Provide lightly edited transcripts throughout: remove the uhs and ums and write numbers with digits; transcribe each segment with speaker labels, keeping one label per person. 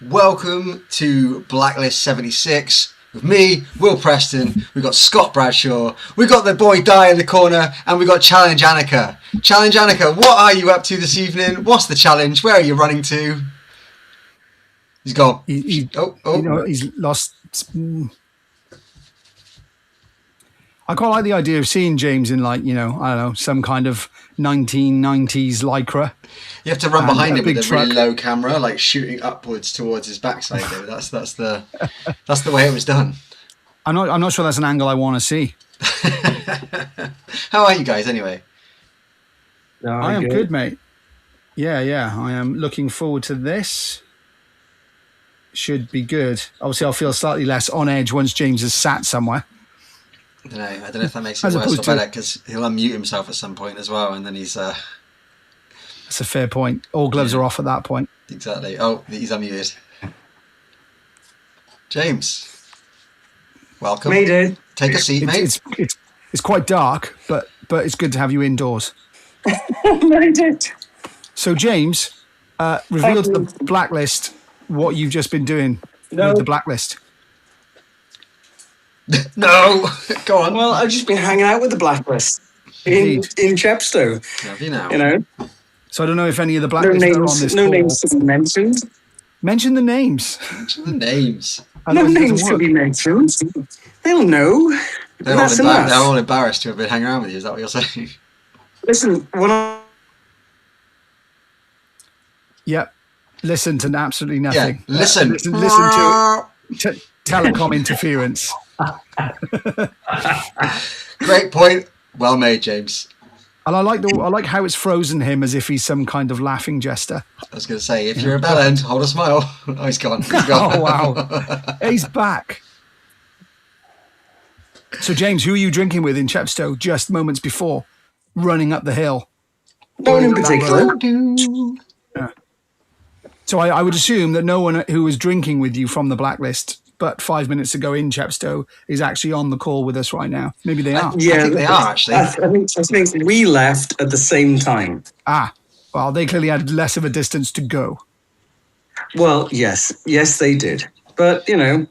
Speaker 1: Welcome to Blacklist 76 with me, Will Preston. We've got Scott Bradshaw, we've got the boy Di in the corner, and we've got Challenge Annika. Challenge Annika, what are you up to this evening? What's the challenge? Where are you running to? He's gone.
Speaker 2: He's lost. I quite like the idea of seeing James in, some kind of 1990s lycra.
Speaker 1: You have to run behind him with a really low camera, like shooting upwards towards his backside. Though that's the way it was done.
Speaker 2: I'm not sure that's an angle I want to see.
Speaker 1: How are you guys anyway?
Speaker 2: No, I am good, mate. Yeah. I am looking forward to this. Should be good. Obviously, I'll feel slightly less on edge once James has sat somewhere.
Speaker 1: I don't know if that makes it worse or better, because he'll unmute himself at some point as well, and then he's...
Speaker 2: That's a fair point. All gloves are off at that point.
Speaker 1: Exactly. Oh, he's unmuted. James, welcome.
Speaker 3: Made it.
Speaker 1: Take a seat, mate.
Speaker 2: It's quite dark, but it's good to have you indoors.
Speaker 3: Made it.
Speaker 2: So, James, reveal to the Blacklist what you've just been doing with the Blacklist.
Speaker 1: No, go on.
Speaker 3: Well, I've just been hanging out with the Blacklist in Chepstow.
Speaker 1: Have you now?
Speaker 3: You know.
Speaker 2: So I don't know if any of the Blacklist are on this
Speaker 3: no
Speaker 2: call.
Speaker 3: names to be mentioned.
Speaker 2: Mention the names.
Speaker 1: Mention the names.
Speaker 3: No names to be mentioned. They'll know.
Speaker 1: They're all embarrassed to have been hanging around with you. Is that what you're saying?
Speaker 3: Listen, when I...
Speaker 2: Yep. Listen to absolutely nothing.
Speaker 1: Yeah, listen.
Speaker 2: Listen to telecom interference.
Speaker 1: Great point. Well made, James.
Speaker 2: And I like how it's frozen him as if he's some kind of laughing jester.
Speaker 1: I was going to say, if you're a bellend, hold a smile. Oh, he's gone. He's gone.
Speaker 2: Oh, wow. He's back. So, James, who are you drinking with in Chepstow just moments before running up the hill?
Speaker 3: No one in particular.
Speaker 2: Yeah. So I would assume that no one who was drinking with you from the Blacklist but 5 minutes ago in Chepstow is actually on the call with us right now. Maybe they are.
Speaker 3: Yeah,
Speaker 1: I think they are, actually.
Speaker 3: I think we left at the same time.
Speaker 2: Well, they clearly had less of a distance to go.
Speaker 3: Well, yes, they did. But, you know.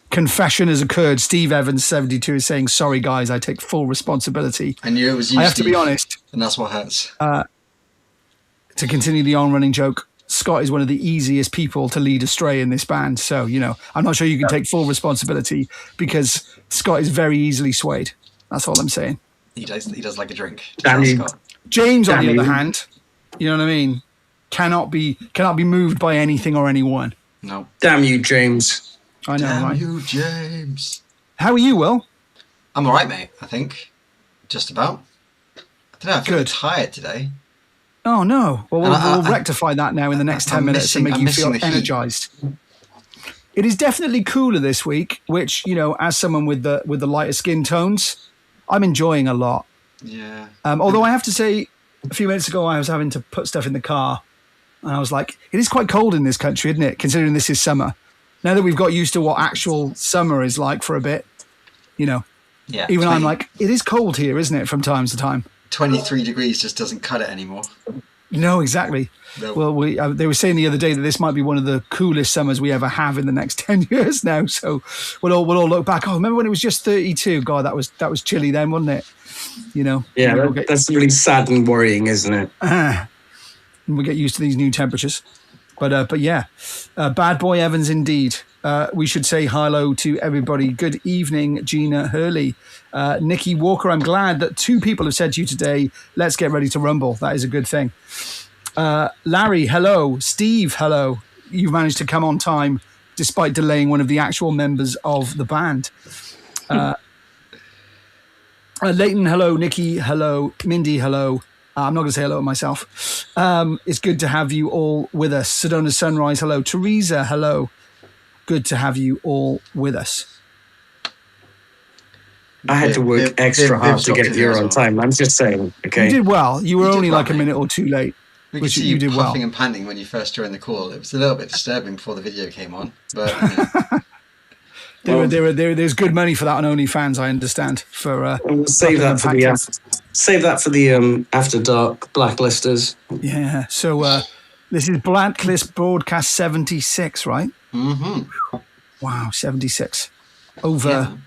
Speaker 2: Confession has occurred. Steve Evans, 72, is saying, sorry, guys, I take full responsibility.
Speaker 1: I knew it was you,
Speaker 2: I have
Speaker 1: Steve,
Speaker 2: to be honest.
Speaker 1: And that's what hurts.
Speaker 2: To continue the on-running joke, Scott is one of the easiest people to lead astray in this band. So, I'm not sure you can take full responsibility because Scott is very easily swayed. That's all I'm saying.
Speaker 1: He does like a drink.
Speaker 3: Scott.
Speaker 2: James, on the other hand, you know what I mean? Cannot be moved by anything or anyone.
Speaker 1: No.
Speaker 3: Damn you, James.
Speaker 2: I know,
Speaker 1: Damn
Speaker 2: right?
Speaker 1: you, James.
Speaker 2: How are you, Will?
Speaker 1: I'm all right, mate, I think. Just about. I don't know, I feel
Speaker 2: Good.
Speaker 1: tired today.
Speaker 2: Oh, no. Well, we'll rectify that now in the next 10 minutes and make you feel energized. It is definitely cooler this week, which, as someone with the lighter skin tones, I'm enjoying a lot.
Speaker 1: Yeah.
Speaker 2: Although I have to say, a few minutes ago, I was having to put stuff in the car. And I was like, it is quite cold in this country, isn't it? Considering this is summer. Now that we've got used to what actual summer is like for a bit,
Speaker 1: Yeah,
Speaker 2: even I'm like, it is cold here, isn't it, from time to time?
Speaker 1: 23 degrees just doesn't cut it anymore.
Speaker 2: No, exactly.
Speaker 1: No.
Speaker 2: Well, they were saying the other day that this might be one of the coolest summers we ever have in the next 10 years now. So we'll all look back. Oh, remember when it was just 32? God, that was chilly then, wasn't it?
Speaker 3: Yeah, that's really sad and worrying, isn't it?
Speaker 2: We'll get used to these new temperatures. But yeah, Bad Boy Evans indeed. We should say hello to everybody. Good evening, Gina Hurley. Nikki Walker, I'm glad that 2 people have said to you today, let's get ready to rumble. That is a good thing. Larry, hello. Steve, hello. You've managed to come on time despite delaying one of the actual members of the band. Leighton, hello. Nikki, hello. Mindy, hello. I'm not going to say hello to myself. It's good to have you all with us. Sedona Sunrise, hello. Teresa, hello. Good to have you all with us.
Speaker 3: I had to work extra hard to get here on time. I'm just saying, okay?
Speaker 2: You did well. You were only like a minute or two late.
Speaker 1: We could see you did puffing and panting when you first joined the call. It was a little bit disturbing before the video came on. But
Speaker 2: there's good money for that on OnlyFans, I understand.
Speaker 3: We'll save that for the after dark blacklisters.
Speaker 2: Yeah. So This is Blacklist broadcast 76, right?
Speaker 1: Mm-hmm.
Speaker 2: Wow, 76. Over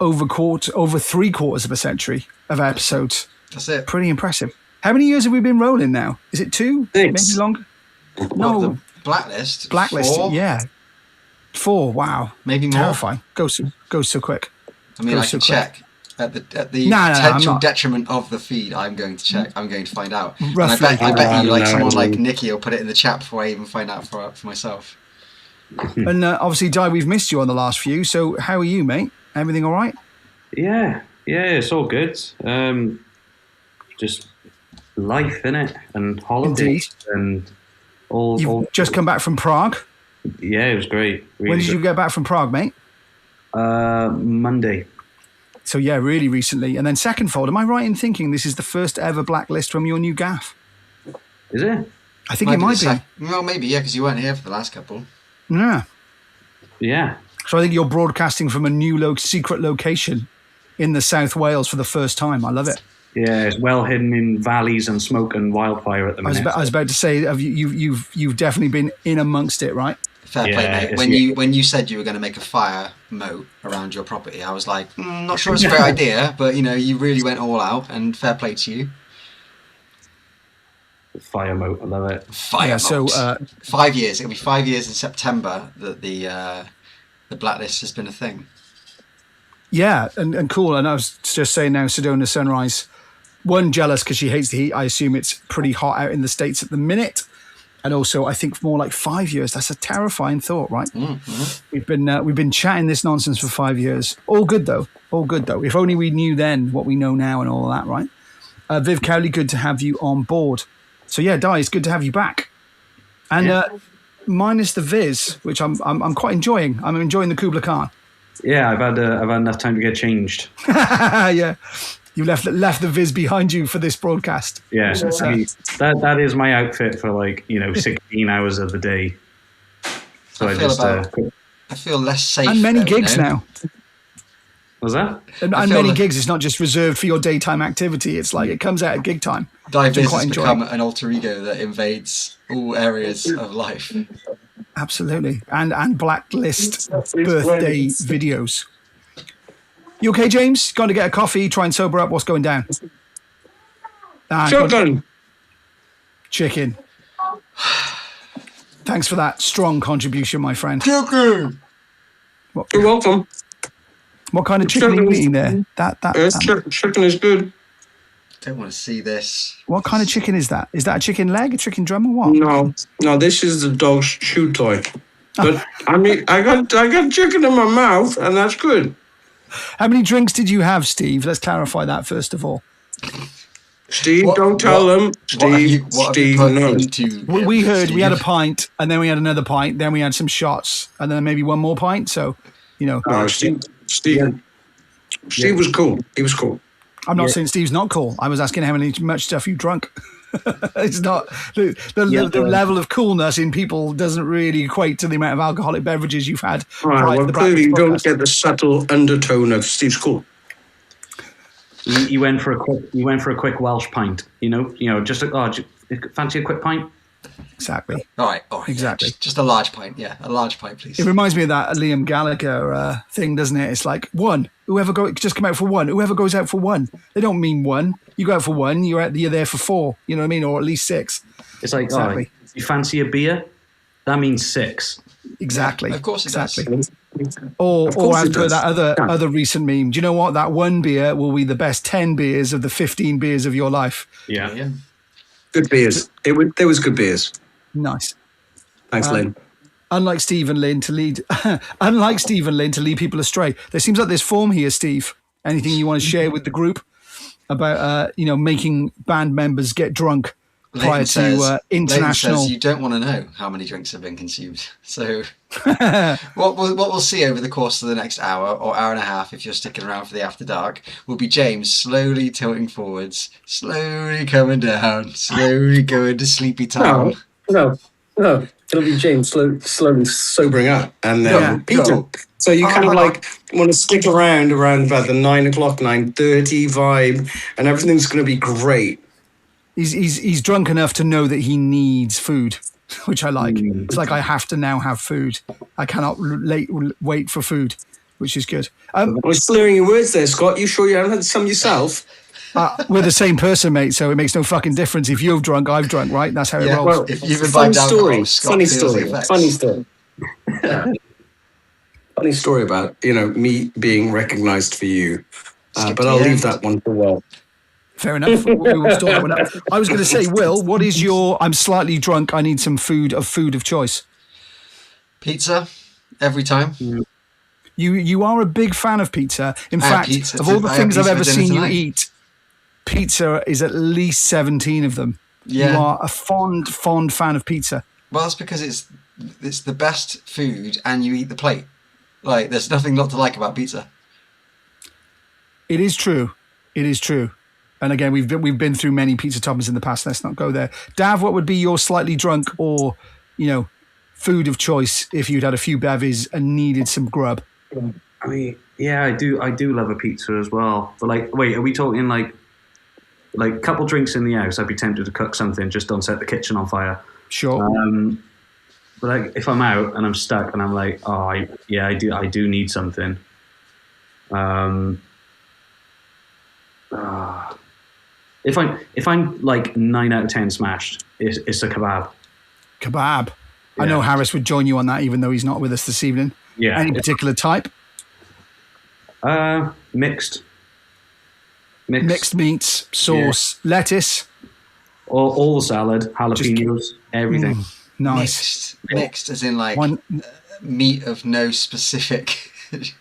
Speaker 2: 3/4 of a century of episodes.
Speaker 1: That's it.
Speaker 2: Pretty impressive. How many years have we been rolling now? Is it 2?
Speaker 3: 6.
Speaker 2: Maybe longer?
Speaker 1: What,
Speaker 2: No.
Speaker 1: the Blacklist?
Speaker 2: Blacklist,
Speaker 1: 4?
Speaker 2: yeah. 4, wow.
Speaker 1: Maybe more.
Speaker 2: Terrifying. Goes so quick.
Speaker 1: I mean,
Speaker 2: Goes
Speaker 1: I can
Speaker 2: so quick.
Speaker 1: check. At the
Speaker 2: No, I'm
Speaker 1: potential
Speaker 2: not.
Speaker 1: detriment of the feed, I'm going to check. I'm going to find out. And
Speaker 2: Roughly.
Speaker 1: I bet you, like
Speaker 3: No.
Speaker 1: someone like Nikki, will put it in the chat before I even find out for myself.
Speaker 2: And obviously, Di, we've missed you on the last few. So how are you, mate? Everything all right?
Speaker 4: Yeah, it's all good. Just life, innit? And holidays and all.
Speaker 2: You've just come back from Prague.
Speaker 4: Yeah, it was great. Really
Speaker 2: When did you
Speaker 4: good.
Speaker 2: get back from Prague, mate?
Speaker 4: Monday.
Speaker 2: So yeah, really recently. And then second fold, am I right in thinking this is the first ever Blacklist from your new gaff?
Speaker 4: Is it?
Speaker 2: I think it might be.
Speaker 1: Well, maybe, yeah, because you weren't here for the last couple.
Speaker 2: Yeah.
Speaker 4: Yeah.
Speaker 2: So I think you're broadcasting from a new secret location in the South Wales for the first time. I love it.
Speaker 4: Yeah, it's well hidden in valleys and smoke and wildfire at the minute.
Speaker 2: I was about to say, you've definitely been in amongst it, right?
Speaker 1: Fair play,
Speaker 4: Yeah,
Speaker 1: mate.
Speaker 4: it's-
Speaker 1: When you said you were going to make a fire moat around your property, I was like, not sure it's a great idea, but you really went all out, and fair play to you.
Speaker 4: Fire moat, I love it.
Speaker 1: Fire
Speaker 2: Yeah,
Speaker 1: moat.
Speaker 2: so,
Speaker 1: 5 years. It'll be 5 years in September that the Blacklist has been a thing.
Speaker 2: Yeah, and cool. And I was just saying now, Sedona Sunrise, one, jealous because she hates the heat. I assume it's pretty hot out in the States at the minute. And also, I think more like 5 years. That's a terrifying thought, right?
Speaker 1: Mm-hmm.
Speaker 2: We've been chatting this nonsense for 5 years. All good though. All good though. If only we knew then what we know now and all of that, right? Viv Cowley, good to have you on board. So yeah, Di, it's good to have you back. And minus the Viz, which I'm quite enjoying. I'm enjoying the Kubla Khan.
Speaker 4: Yeah, I've had enough time to get changed.
Speaker 2: Yeah, you left the Viz behind you for this broadcast.
Speaker 4: Yeah,
Speaker 2: So,
Speaker 4: that is my outfit for 16 hours of the day. So I
Speaker 1: feel less safe.
Speaker 2: and many
Speaker 1: though,
Speaker 2: gigs now.
Speaker 4: was that?
Speaker 2: And
Speaker 1: I feel
Speaker 2: many
Speaker 1: that-
Speaker 2: gigs. It's not just reserved for your daytime activity. It's like it comes out at gig time.
Speaker 1: Dive
Speaker 2: which I'm
Speaker 1: Viz
Speaker 2: quite
Speaker 1: has
Speaker 2: enjoying.
Speaker 1: become an alter ego that invades all areas of life.
Speaker 2: Absolutely. And Blacklist birthday videos. You okay, James? Going to get a coffee, try and sober up. What's going down? Chicken. Thanks for that strong contribution, my friend.
Speaker 1: Chicken!
Speaker 5: You're welcome.
Speaker 2: What kind of chicken are you eating there?
Speaker 5: Chicken is good.
Speaker 1: Don't want to see this.
Speaker 2: What kind of chicken is that? Is that a chicken leg, a chicken drum, or what?
Speaker 5: No, this is the dog's chew toy. But I mean, I got chicken in my mouth, and that's good.
Speaker 2: How many drinks did you have, Steve? Let's clarify that first of all.
Speaker 5: Steve, don't tell them.
Speaker 1: What have you
Speaker 5: Steve
Speaker 1: put
Speaker 5: knows.
Speaker 1: into
Speaker 2: We heard we had a
Speaker 1: Steve?
Speaker 2: pint, and then we had another pint, then we had some shots, and then maybe one more pint. So,
Speaker 5: No, Steve was cool. He was cool.
Speaker 2: I'm not saying Steve's not cool. I was asking how much stuff you drunk. It's not the level of coolness in people doesn't really equate to the amount of alcoholic beverages you've had.
Speaker 5: All right,
Speaker 2: prior to
Speaker 5: well,
Speaker 2: the
Speaker 5: clearly you don't
Speaker 2: podcast.
Speaker 5: get the subtle undertone of Steve's cool.
Speaker 4: You went for a quick Welsh pint. Just fancy a quick pint.
Speaker 2: Exactly.
Speaker 1: All right.
Speaker 2: Exactly.
Speaker 1: Just a large pint. Yeah, a large pint, please.
Speaker 2: It reminds me of that Liam Gallagher thing, doesn't it? It's like one. Just come out for one. Whoever goes out for one. They don't mean one. You go out for one. You're there for four. You know what I mean? Or at least six.
Speaker 4: It's like,
Speaker 2: Exactly.
Speaker 4: you fancy a beer? That means 6.
Speaker 2: Exactly.
Speaker 1: Of course it does.
Speaker 2: exactly. Or
Speaker 5: course
Speaker 2: as
Speaker 5: it
Speaker 2: per
Speaker 5: does.
Speaker 2: that
Speaker 5: Yeah.
Speaker 2: other recent meme. Do you know what? That one beer will be the best 10 beers of the 15 beers of your life.
Speaker 4: Yeah.
Speaker 5: Good beers. There was good beers.
Speaker 2: Nice.
Speaker 5: Thanks, Lynn.
Speaker 2: Unlike Stephen Lynn to lead people astray. There seems like there's form here, Steve. Anything you want to share with the group about making band members get drunk prior
Speaker 1: Leighton says-
Speaker 2: to
Speaker 1: Leighton
Speaker 2: international?
Speaker 1: says you don't want to know how many drinks have been consumed. So what we'll see over the course of the next hour or hour and a half, if you're sticking around for the after dark, will be James slowly tilting forwards, slowly coming down, slowly going to sleepy town.
Speaker 5: No. It'll be James slowly sobering up, and then
Speaker 2: Yeah.
Speaker 5: Peter.
Speaker 1: No.
Speaker 5: So you kind of want to stick around about the 9 o'clock, 9:30 vibe, and everything's going to be great.
Speaker 2: He's drunk enough to know that he needs food. which I like. It's like I have to now have food. I cannot wait for food, which is good.
Speaker 5: I was slurring your words there, Scott. You sure you haven't had some yourself?
Speaker 2: We're the same person, mate, so it makes no fucking difference. If you've drunk, I've drunk, right? That's how it rolls.
Speaker 5: Well,
Speaker 1: If you've
Speaker 5: funny
Speaker 1: imbibed
Speaker 5: story.
Speaker 1: alcohol, Scott
Speaker 5: Funny
Speaker 1: feels the
Speaker 5: story.
Speaker 1: effects.
Speaker 5: Funny story. Funny story about me being recognised for you, but I'll leave that one for well.
Speaker 2: Fair enough. We will store that one up. I was going to say, Will, what is your? I'm slightly drunk. I need some food of choice.
Speaker 1: Pizza, every time.
Speaker 2: You are a big fan of pizza. In fact,
Speaker 1: pizza
Speaker 2: of all the things I've
Speaker 1: pizza
Speaker 2: ever
Speaker 1: for dinner
Speaker 2: seen
Speaker 1: tonight.
Speaker 2: you eat, pizza is at least 17 of them.
Speaker 1: Yeah.
Speaker 2: You are a fond fan of pizza.
Speaker 1: Well, that's because it's the best food, and you eat the plate. Like, there's nothing not to like about pizza.
Speaker 2: It is true. It is true. And again, we've been through many pizza toppings in the past. Let's not go there. Dav, what would be your slightly drunk or, food of choice if you'd had a few bevies and needed some grub?
Speaker 4: I mean, yeah, I do love a pizza as well. But like, wait, are we talking like a couple drinks in the house? I'd be tempted to cook something, just don't set the kitchen on fire.
Speaker 2: Sure.
Speaker 4: But like, if I'm out and I'm stuck and I'm like, I do need something. If I'm like 9 out of 10 smashed, it's a kebab.
Speaker 2: Kebab.
Speaker 4: Yeah.
Speaker 2: I know Harris would join you on that, even though he's not with us this evening.
Speaker 4: Yeah.
Speaker 2: Any particular type?
Speaker 4: Mixed
Speaker 2: Meats, sauce, lettuce.
Speaker 4: all the salad, jalapenos, everything.
Speaker 2: Nice.
Speaker 1: Mixed as in like meat of no specific,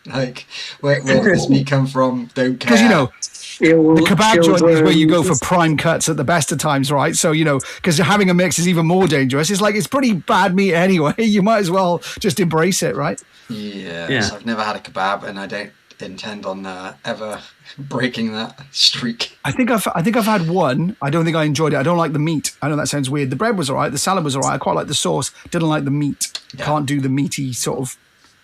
Speaker 1: like where did this meat come from? Don't care.
Speaker 2: Because the kebab joint is where you go for prime cuts at the best of times, right? So, because having a mix is even more dangerous. It's like, it's pretty bad meat anyway. You might as well just embrace it, right?
Speaker 1: Yeah. So I've never had a kebab, and I don't intend on ever breaking that streak.
Speaker 2: I think I've had one. I don't think I enjoyed it. I don't like the meat. I know that sounds weird. The bread was all right. The salad was all right. I quite like the sauce. Didn't like the meat.
Speaker 1: Yeah.
Speaker 2: Can't do the meaty sort of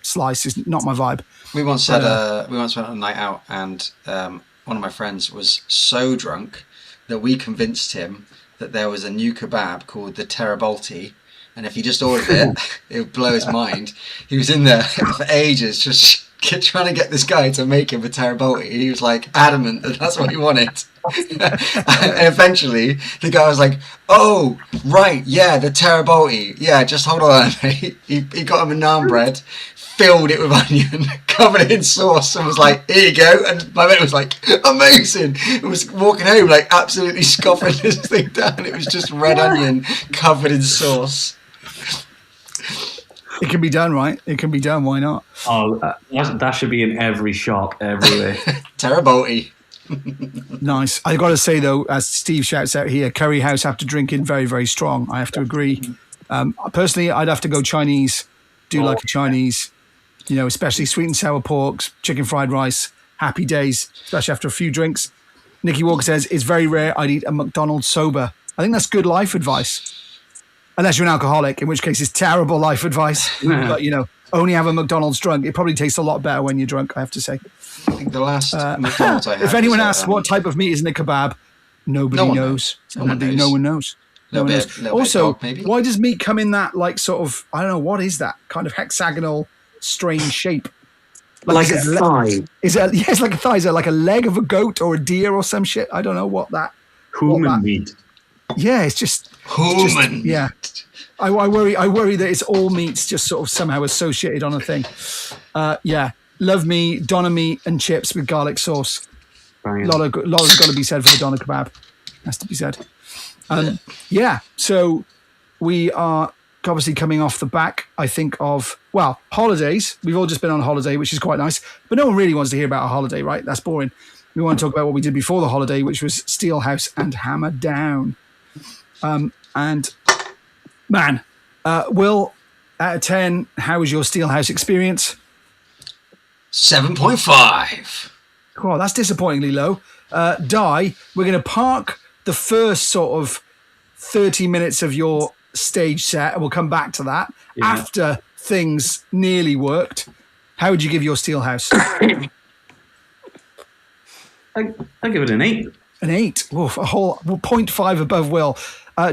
Speaker 2: slice. It's not my vibe.
Speaker 1: We once went on a night out, and one of my friends was so drunk that we convinced him that there was a new kebab called the Terabolti, and if he just ordered it, it would blow his mind. He was in there for ages just trying to get this guy to make him a Terabolti. He was like adamant that that's what he wanted. And eventually the guy was like, oh, right, yeah, the Terabolti. Yeah, just hold on, mate. He got him a naan bread, filled it with onion, covered it in sauce, and was like, here you go. And my mate was like, amazing. He was walking home like absolutely scoffing this thing down. It was just red onion covered in sauce.
Speaker 2: It can be done, right? It can be done. Why not?
Speaker 4: Oh, that should be in every shop everywhere.
Speaker 1: Terabolti.
Speaker 2: Nice. I got to say though, as Steve shouts out here, curry house after drinking very, very strong. I have to agree. Personally, I'd have to go Chinese. Do like a Chinese, especially sweet and sour porks, chicken fried rice, happy days, especially after a few drinks. Nikki Walker says, it's very rare I'd eat a McDonald's sober. I think that's good life advice. Unless you're an alcoholic, in which case it's terrible life advice. But, only have a McDonald's drunk. It probably tastes a lot better when you're drunk, I have to say.
Speaker 1: I think the last McDonald's I had.
Speaker 2: If anyone
Speaker 1: was,
Speaker 2: asks what type of meat is in a kebab, nobody knows.
Speaker 1: No one knows.
Speaker 2: No one knows. No one knows. Also,
Speaker 1: dog, maybe?
Speaker 2: why does meat come in that, like, sort of, I don't know, what is that? Kind of hexagonal, strange shape?
Speaker 5: Like a thigh.
Speaker 2: It's like a thigh. Is it like a leg of a goat or a deer or some shit? I don't know what that.
Speaker 4: Human meat.
Speaker 2: Yeah, it's just
Speaker 1: human.
Speaker 2: Yeah. I worry that it's all meats just sort of somehow associated on a thing. Yeah. Love me, doner meat and chips with garlic sauce. A lot has got to be said for the doner kebab. Has to be said. Yeah. So we are obviously coming off the back, I think, of, holidays. We've all just been on holiday, which is quite nice. But no one really wants to hear about a holiday, right? That's boring. We want to talk about what we did before the holiday, which was Steelhouse and Hammer Down. And man, Will, out of 10, how was your Steelhouse experience?
Speaker 1: 7.5.
Speaker 2: Oh, that's disappointingly low. Di, we're going to park the first sort of 30 minutes of your stage set, and we'll come back to that after things nearly worked. How would you give your Steelhouse?
Speaker 4: I give it an 8.
Speaker 2: An 8. Oof, a whole 0.5 above Will.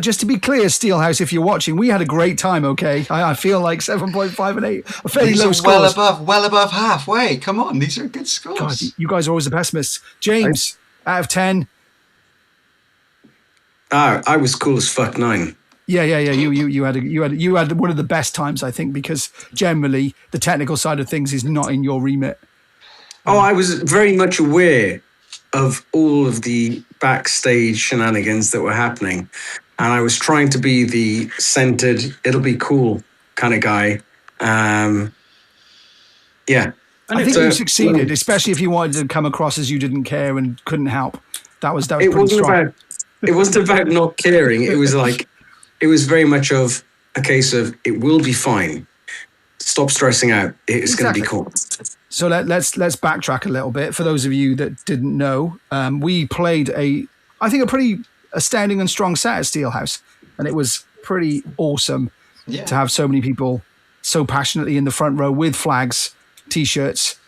Speaker 2: Just to be clear, Steelhouse, if you're watching, we had a great time, okay? I feel like 7.5 and 8 are fairly
Speaker 1: These
Speaker 2: low
Speaker 1: are
Speaker 2: scores.
Speaker 1: well above halfway. Come on, these are good scores.
Speaker 2: God, you guys are always the pessimists. James, out of 10.
Speaker 5: I was cool as fuck 9.
Speaker 2: Yeah. You had one of the best times, I think, because generally the technical side of things is not in your remit.
Speaker 5: Oh, I was very much aware of all of the backstage shenanigans that were happening. And I was trying to be the centered, it'll be cool kind of guy. Yeah.
Speaker 2: I think you succeeded, especially if you wanted to come across as you didn't care and couldn't help. That was pretty strong.
Speaker 5: It wasn't about not caring. It was like, it was very much of a case of, it will be fine. Stop stressing out. It's going to be cool.
Speaker 2: So let's backtrack a little bit. For those of you that didn't know, we played I think a pretty astounding and strong set at Steelhouse, and it was pretty awesome to have so many people so passionately in the front row with flags, t-shirts,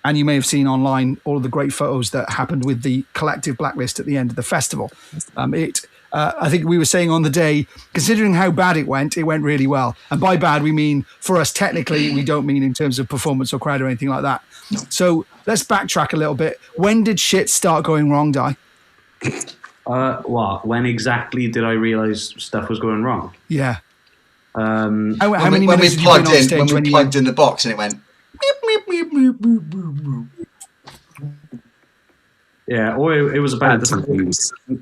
Speaker 2: and you may have seen online all of the great photos that happened with the collective Blacklist at the end of the festival. I think we were saying on the day, considering how bad it went really well. And by bad, we mean for us technically, we don't mean in terms of performance or crowd or anything like that. No. So let's backtrack a little bit. When did shit start going wrong, Di?
Speaker 4: When exactly did I realise stuff was going wrong?
Speaker 2: Yeah.
Speaker 1: How many minutes did you been on stage when we plugged in the box and it went... Meep, meep, meep, meep, meep, meep, meep.
Speaker 4: Yeah, or it was about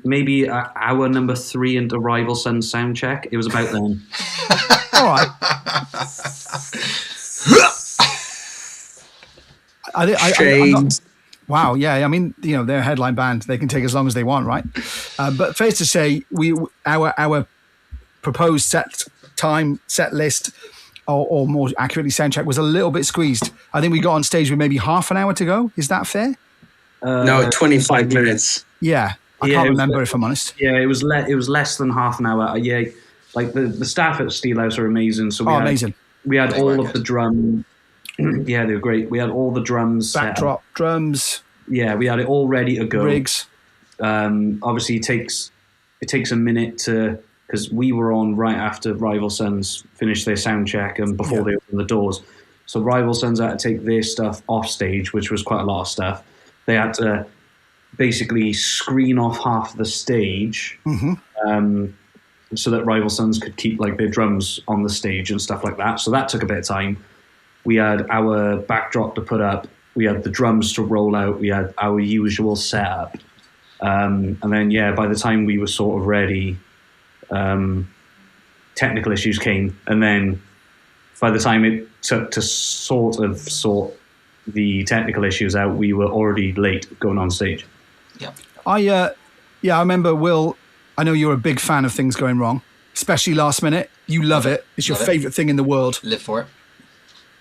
Speaker 4: maybe hour number 3 into Rival Sons sound check. It was about then.
Speaker 2: All right. I'm not, wow, yeah. I mean, they're a headline band. They can take as long as they want, right? But fair to say, our proposed set list, or more accurately, sound check was a little bit squeezed. I think we got on stage with maybe half an hour to go. Is that fair?
Speaker 5: No, 25 minutes.
Speaker 2: Yeah, I can't remember if I'm honest.
Speaker 4: Yeah, it was less than half an hour. Yeah, like the staff at Steelhouse are amazing. So
Speaker 2: amazing.
Speaker 4: We had all of the drum. Yeah, they were great. We had all the drums.
Speaker 2: Backdrop drums.
Speaker 4: Yeah, we had it all ready to go.
Speaker 2: Rigs.
Speaker 4: Obviously, it takes a minute because we were on right after Rival Sons finished their sound check and before they opened the doors. So Rival Sons had to take their stuff off stage, which was quite a lot of stuff. They had to basically screen off half the stage so that Rival Sons could keep like their drums on the stage and stuff like that. So that took a bit of time. We had our backdrop to put up. We had the drums to roll out. We had our usual setup. And then, by the time we were sort of ready, technical issues came. And then by the time it took to sort the technical issues out, we were already late going on stage.
Speaker 1: Yep.
Speaker 2: I remember, Will, I know you're a big fan of things going wrong, especially last minute. You love it. It's your favourite thing in the world.
Speaker 1: Live for it.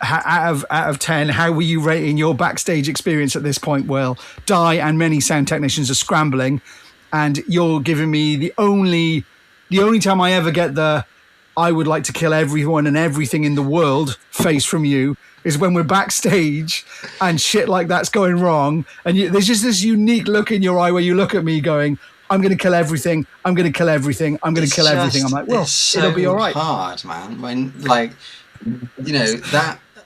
Speaker 2: Out of 10, how were you rating your backstage experience at this point, Will? Di and many sound technicians are scrambling, and you're giving me the only time I ever get the I would like to kill everyone and everything in the world face from you is when we're backstage and shit like that's going wrong, and there's just this unique look in your eye where you look at me going, I'm going to kill everything, I'm going to kill everything, I'm going to kill everything. I'm like, well, it'll be all right.
Speaker 1: It's hard, man. When,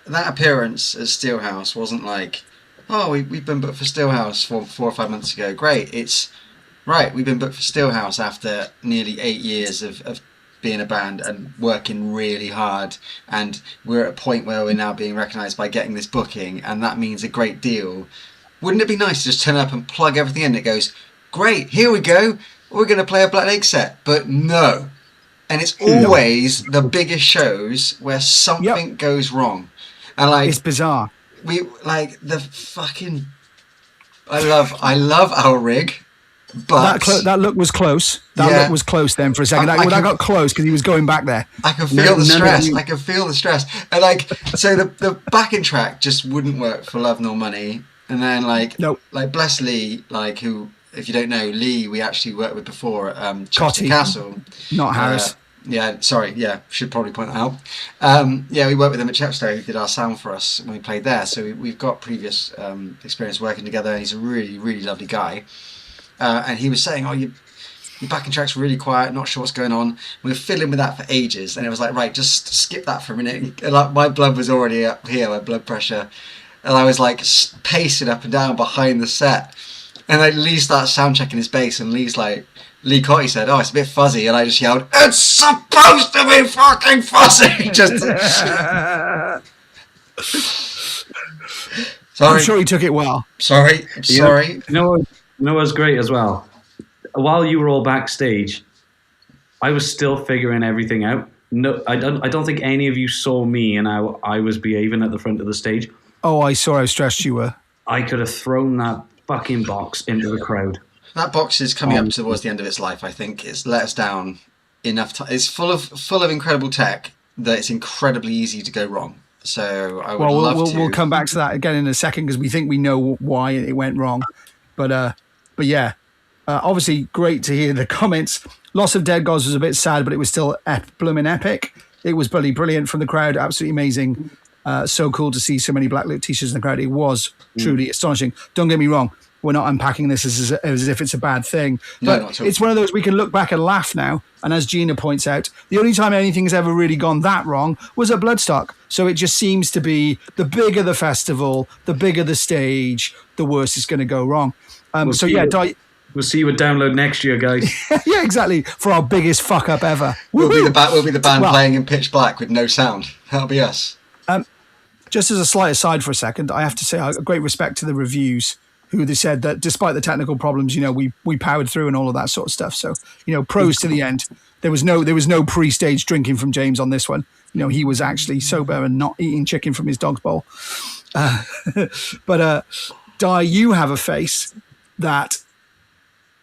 Speaker 1: that appearance at Steelhouse wasn't like, oh, we've been booked for Steelhouse 4 or 5 months ago. Great. It's, right, we've been booked for Steelhouse after nearly 8 years of being a band and working really hard, and we're at a point where we're now being recognised by getting this booking, and that means a great deal. Wouldn't it be nice to just turn up and plug everything in? It goes, great, here we go, we're going to play a Black Lake set. But no. And it's always the biggest shows where something goes wrong. And
Speaker 2: it's bizarre.
Speaker 1: We the fucking I love our rig. But
Speaker 2: that look was close. Look was close then for a second. That got close because he was going back there.
Speaker 1: I can feel the stress. I can feel the stress. And so the backing track just wouldn't work for Love Nor Money. And then bless Lee, who, if you don't know, Lee we actually worked with before at Chester Castle.
Speaker 2: Not Harris.
Speaker 1: Should probably point that out. We worked with him at Chepstow, who did our sound for us when we played there. So we've got previous experience working together. He's a really, really lovely guy. And he was saying, Your backing track's really quiet, not sure what's going on. We were fiddling with that for ages, and it was like, right, just skip that for a minute. And like, my blood was already up here, my blood pressure, and I was like pacing up and down behind the set. And like Lee starts sound checking his bass, and Lee Cotty said, "Oh, it's a bit fuzzy," and I just yelled, "It's supposed to be fucking fuzzy!" Sorry.
Speaker 2: I'm sure he took it well.
Speaker 1: Sorry.
Speaker 4: You know what's great as well? While you were all backstage, I was still figuring everything out. No, I don't think any of you saw me and how I was behaving at the front of the stage.
Speaker 2: Oh, I saw how stressed you were.
Speaker 4: I could have thrown that fucking box into the crowd.
Speaker 1: That box is coming up towards the end of its life. I think it's let us down enough time. It's full of incredible tech that it's incredibly easy to go wrong. So I would love to.
Speaker 2: We'll come back to that again in a second because we think we know why it went wrong. But yeah, obviously great to hear the comments. Loss of Dead Gods was a bit sad, but it was still blooming epic. It was bloody brilliant from the crowd. Absolutely amazing. So cool to see so many Blacklist t-shirts in the crowd. It was truly astonishing. Don't get me wrong. We're not unpacking this as if it's a bad thing. But it's one of those we can look back and laugh now. And as Gina points out, the only time anything's ever really gone that wrong was at Bloodstock. So it just seems to be the bigger the festival, the bigger the stage, the worse it's going to go wrong.
Speaker 4: We'll see you at Download next year, guys.
Speaker 2: Yeah, exactly. For our biggest fuck up ever.
Speaker 1: We'll be the band playing in pitch black with no sound. That'll be us.
Speaker 2: Just as a slight aside for a second, I have to say a great respect to the reviews who they said that despite the technical problems, we powered through and all of that sort of stuff. So, pros to the end. There was no pre-stage drinking from James on this one. He was actually sober and not eating chicken from his dog's bowl. But Di, you have a face that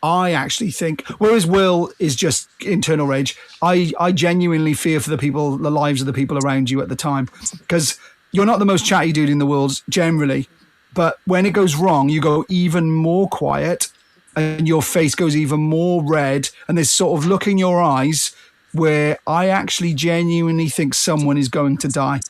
Speaker 2: I actually think, whereas Will is just internal rage, I genuinely fear for the lives of the people around you at the time, because you're not the most chatty dude in the world generally. But when it goes wrong, you go even more quiet and your face goes even more red. And there's sort of look in your eyes where I actually genuinely think someone is going to die.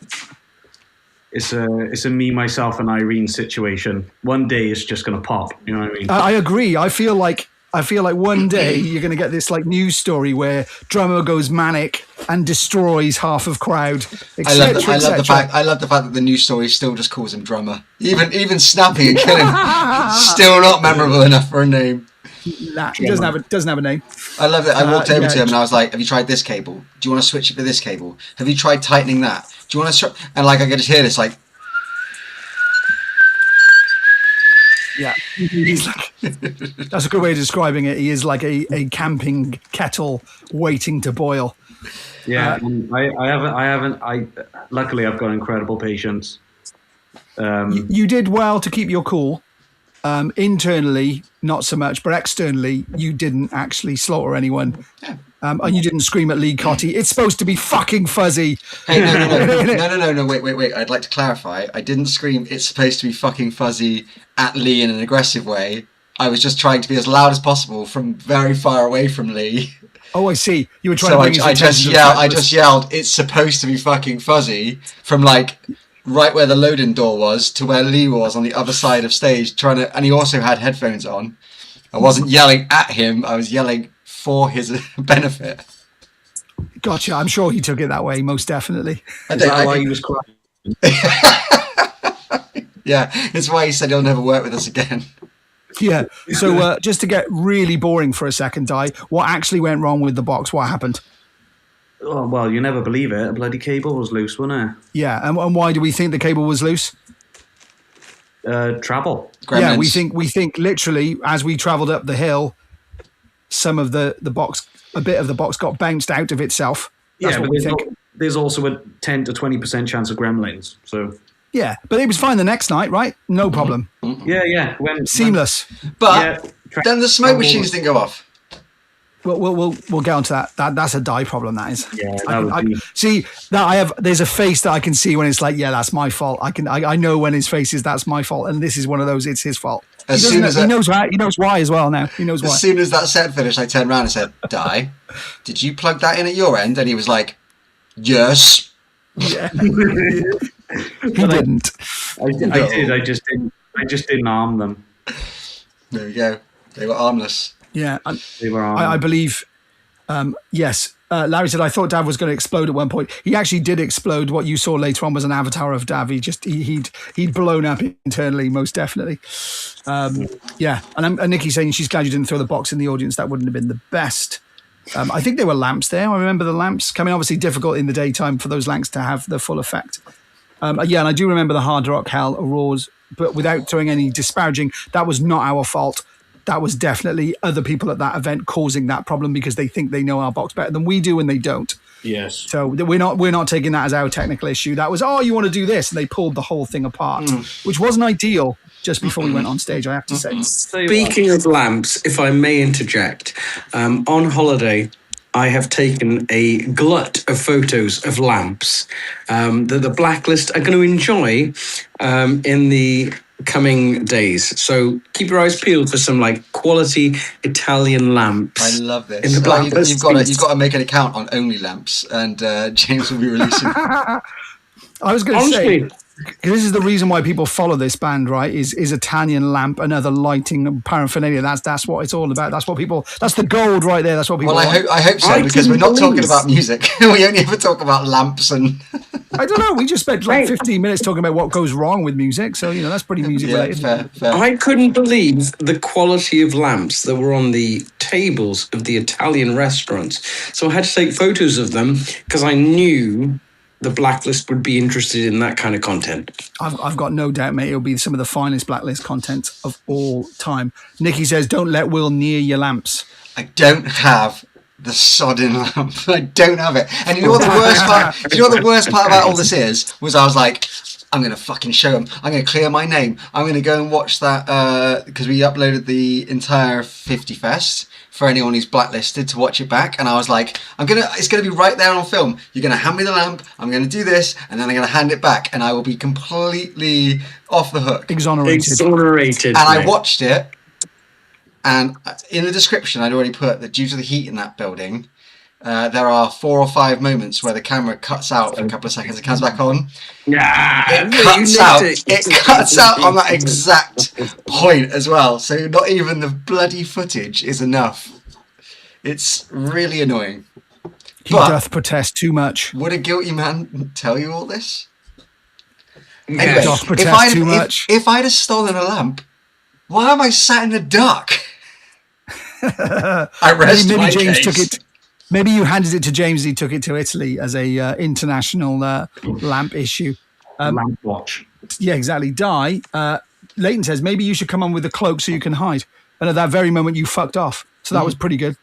Speaker 4: It's a me, myself, and Irene situation. One day it's just going to pop. You know what I mean?
Speaker 2: I agree. I feel like one day you're going to get this like news story where drummer goes manic and destroys half of crowd.
Speaker 1: I love the fact that the news story still just calls him drummer. Even snapping and killing, still not memorable enough for a name.
Speaker 2: Nah, he doesn't have a name.
Speaker 1: I love it. I walked over to him and I was like, "Have you tried this cable? Do you want to switch it for this cable? Have you tried tightening that? Do you want to?" And like I could just hear this like.
Speaker 2: Yeah, he's like, that's a good way of describing it. He is like a camping kettle waiting to boil.
Speaker 4: Yeah, I haven't. Luckily, I've got incredible patience.
Speaker 2: You did well to keep your cool. Internally, not so much, but externally, you didn't actually slaughter anyone.
Speaker 1: Yeah.
Speaker 2: And you didn't scream at Lee Cotty. It's supposed to be fucking fuzzy.
Speaker 1: Hey, no, wait. I'd like to clarify. I didn't scream, "It's supposed to be fucking fuzzy" at Lee in an aggressive way. I was just trying to be as loud as possible from very far away from Lee.
Speaker 2: Oh, I see. You were trying to bring his attention.
Speaker 1: I just yelled, "It's supposed to be fucking fuzzy" from like right where the loading door was to where Lee was on the other side of stage and he also had headphones on. I wasn't yelling at him. I was yelling for his benefit.
Speaker 2: Gotcha. I'm sure he took it that way, most definitely.
Speaker 4: Is that why he was crying?
Speaker 1: Yeah, it's why he said he'll never work with us again.
Speaker 2: Yeah. So just to get really boring for a second, Di, what actually went wrong with the box? What happened?
Speaker 4: Oh, well, you never believe it. A bloody cable was loose, wasn't it?
Speaker 2: Yeah. And why do we think the cable was loose?
Speaker 4: Travel.
Speaker 1: Gremlins.
Speaker 2: Yeah, we think literally as we travelled up the hill, some of the box, a bit of the box got bounced out of itself. That's what we think.
Speaker 4: There's also a 10 to 20% chance of gremlins. So
Speaker 2: yeah, but it was fine the next night, right? No problem.
Speaker 4: Yeah.
Speaker 2: Seamless.
Speaker 1: But then the smoke machines didn't go off.
Speaker 2: We'll get onto that. That's a Di problem. That is.
Speaker 4: Yeah.
Speaker 2: See that there's a face that I can see when it's like, yeah, that's my fault. I know when his face is that's my fault, and this is one of those. It's his fault. He knows why as well now. He knows why.
Speaker 1: As soon as that set finished, I turned around and said, "Di, did you plug that in at your end?" And he was like, "Yes."
Speaker 2: Yeah. He didn't.
Speaker 4: I did. I just didn't arm them.
Speaker 1: There we go. They were armless.
Speaker 2: Yeah,
Speaker 4: They were
Speaker 2: I believe. Yes, Larry said I thought Dav was going to explode at one point. He actually did explode. What you saw later on was an avatar of Dav. He'd blown up internally, most definitely. Yeah, and Nikki's saying she's glad you didn't throw the box in the audience. That wouldn't have been the best. I think there were lamps there. I remember the lamps coming. Obviously, difficult in the daytime for those lamps to have the full effect. Yeah, and I do remember the Hard Rock Hell roars, but without throwing any disparaging, that was not our fault. That was definitely other people at that event causing that problem because they think they know our box better than we do and they don't.
Speaker 4: Yes.
Speaker 2: So we're not taking that as our technical issue. That was, you want to do this, and they pulled the whole thing apart, which wasn't ideal just before we went on stage, I have to say.
Speaker 5: Speaking of lamps, if I may interject, on holiday, I have taken a glut of photos of lamps that the Blacklist are going to enjoy in the coming days. So keep your eyes peeled for some quality Italian lamps.
Speaker 1: I love this.
Speaker 5: In the Blacklist.
Speaker 1: You've got to make an account on Only Lamps, and James will be releasing.
Speaker 2: I was going to say, this is the reason why people follow this band, right? Is Italian lamp and other lighting and paraphernalia. That's what it's all about. That's the gold right there. That's what people want.
Speaker 1: I hope so, because we're not talking about music. We only ever talk about lamps and...
Speaker 2: I don't know. We just spent 15 minutes talking about what goes wrong with music. So, that's pretty music related.
Speaker 1: Fair.
Speaker 5: I couldn't believe the quality of lamps that were on the tables of the Italian restaurants. So I had to take photos of them because I knew the Blacklist would be interested in that kind of content.
Speaker 2: I've got no doubt, mate. It'll be some of the finest Blacklist content of all time. Nikki says, don't let Will near your lamps.
Speaker 1: I don't have the sodding lamp. I don't have it. And you know what the worst part? About all this was I was like, I'm going to fucking show him. I'm going to clear my name. I'm going to go and watch that because we uploaded the entire 50 Fest for anyone who's blacklisted to watch it back. And I was like, it's going to be right there on film. You're going to hand me the lamp. I'm going to do this. And then I'm going to hand it back. And I will be completely off the hook.
Speaker 2: Exonerated.
Speaker 1: And I watched it. And in the description, I'd already put that due to the heat in that building, there are 4 or 5 moments where the camera cuts out for a couple of seconds and comes back on. It cuts out on that exact point as well. So not even the bloody footage is enough. It's really annoying.
Speaker 2: He doth protest too much.
Speaker 1: Would a guilty man tell you all this?
Speaker 2: He
Speaker 1: Anyway,
Speaker 2: doth protest too much.
Speaker 1: If I'd have stolen a lamp, why am I sat in the dark? I rest
Speaker 2: maybe
Speaker 1: my
Speaker 2: James
Speaker 1: case.
Speaker 2: took it. Maybe you handed it to James. He took it to Italy as a international lamp issue.
Speaker 4: Lamp watch.
Speaker 2: Yeah, exactly. Leighton says maybe you should come on with the cloak so you can hide. And at that very moment, you fucked off. So that was pretty good.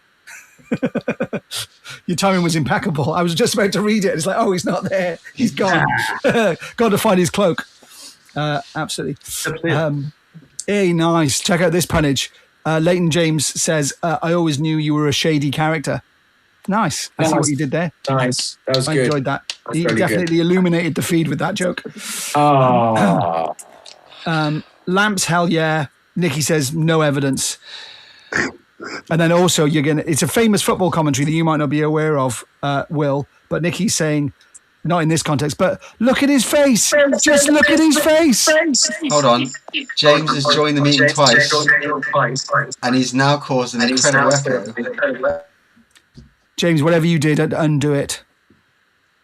Speaker 2: Your timing was impeccable. I was just about to read it. It's like, he's not there. He's gone. Got to find his cloak. Absolutely. Hey, nice. Check out this punnage. Leighton James says, I always knew you were a shady character. Nice. I see what you did there.
Speaker 5: Nice. That was good.
Speaker 2: I enjoyed that. He definitely illuminated the feed with that joke.
Speaker 5: Oh.
Speaker 2: Lamps, hell yeah. Nikki says, no evidence. And then also, it's a famous football commentary that you might not be aware of, Will, but Nikki's saying, not in this context, but look at his face. Just look at his face.
Speaker 1: Hold on. James has joined the meeting twice, and he's now caused an incredible echo.
Speaker 2: James, whatever you did, undo it.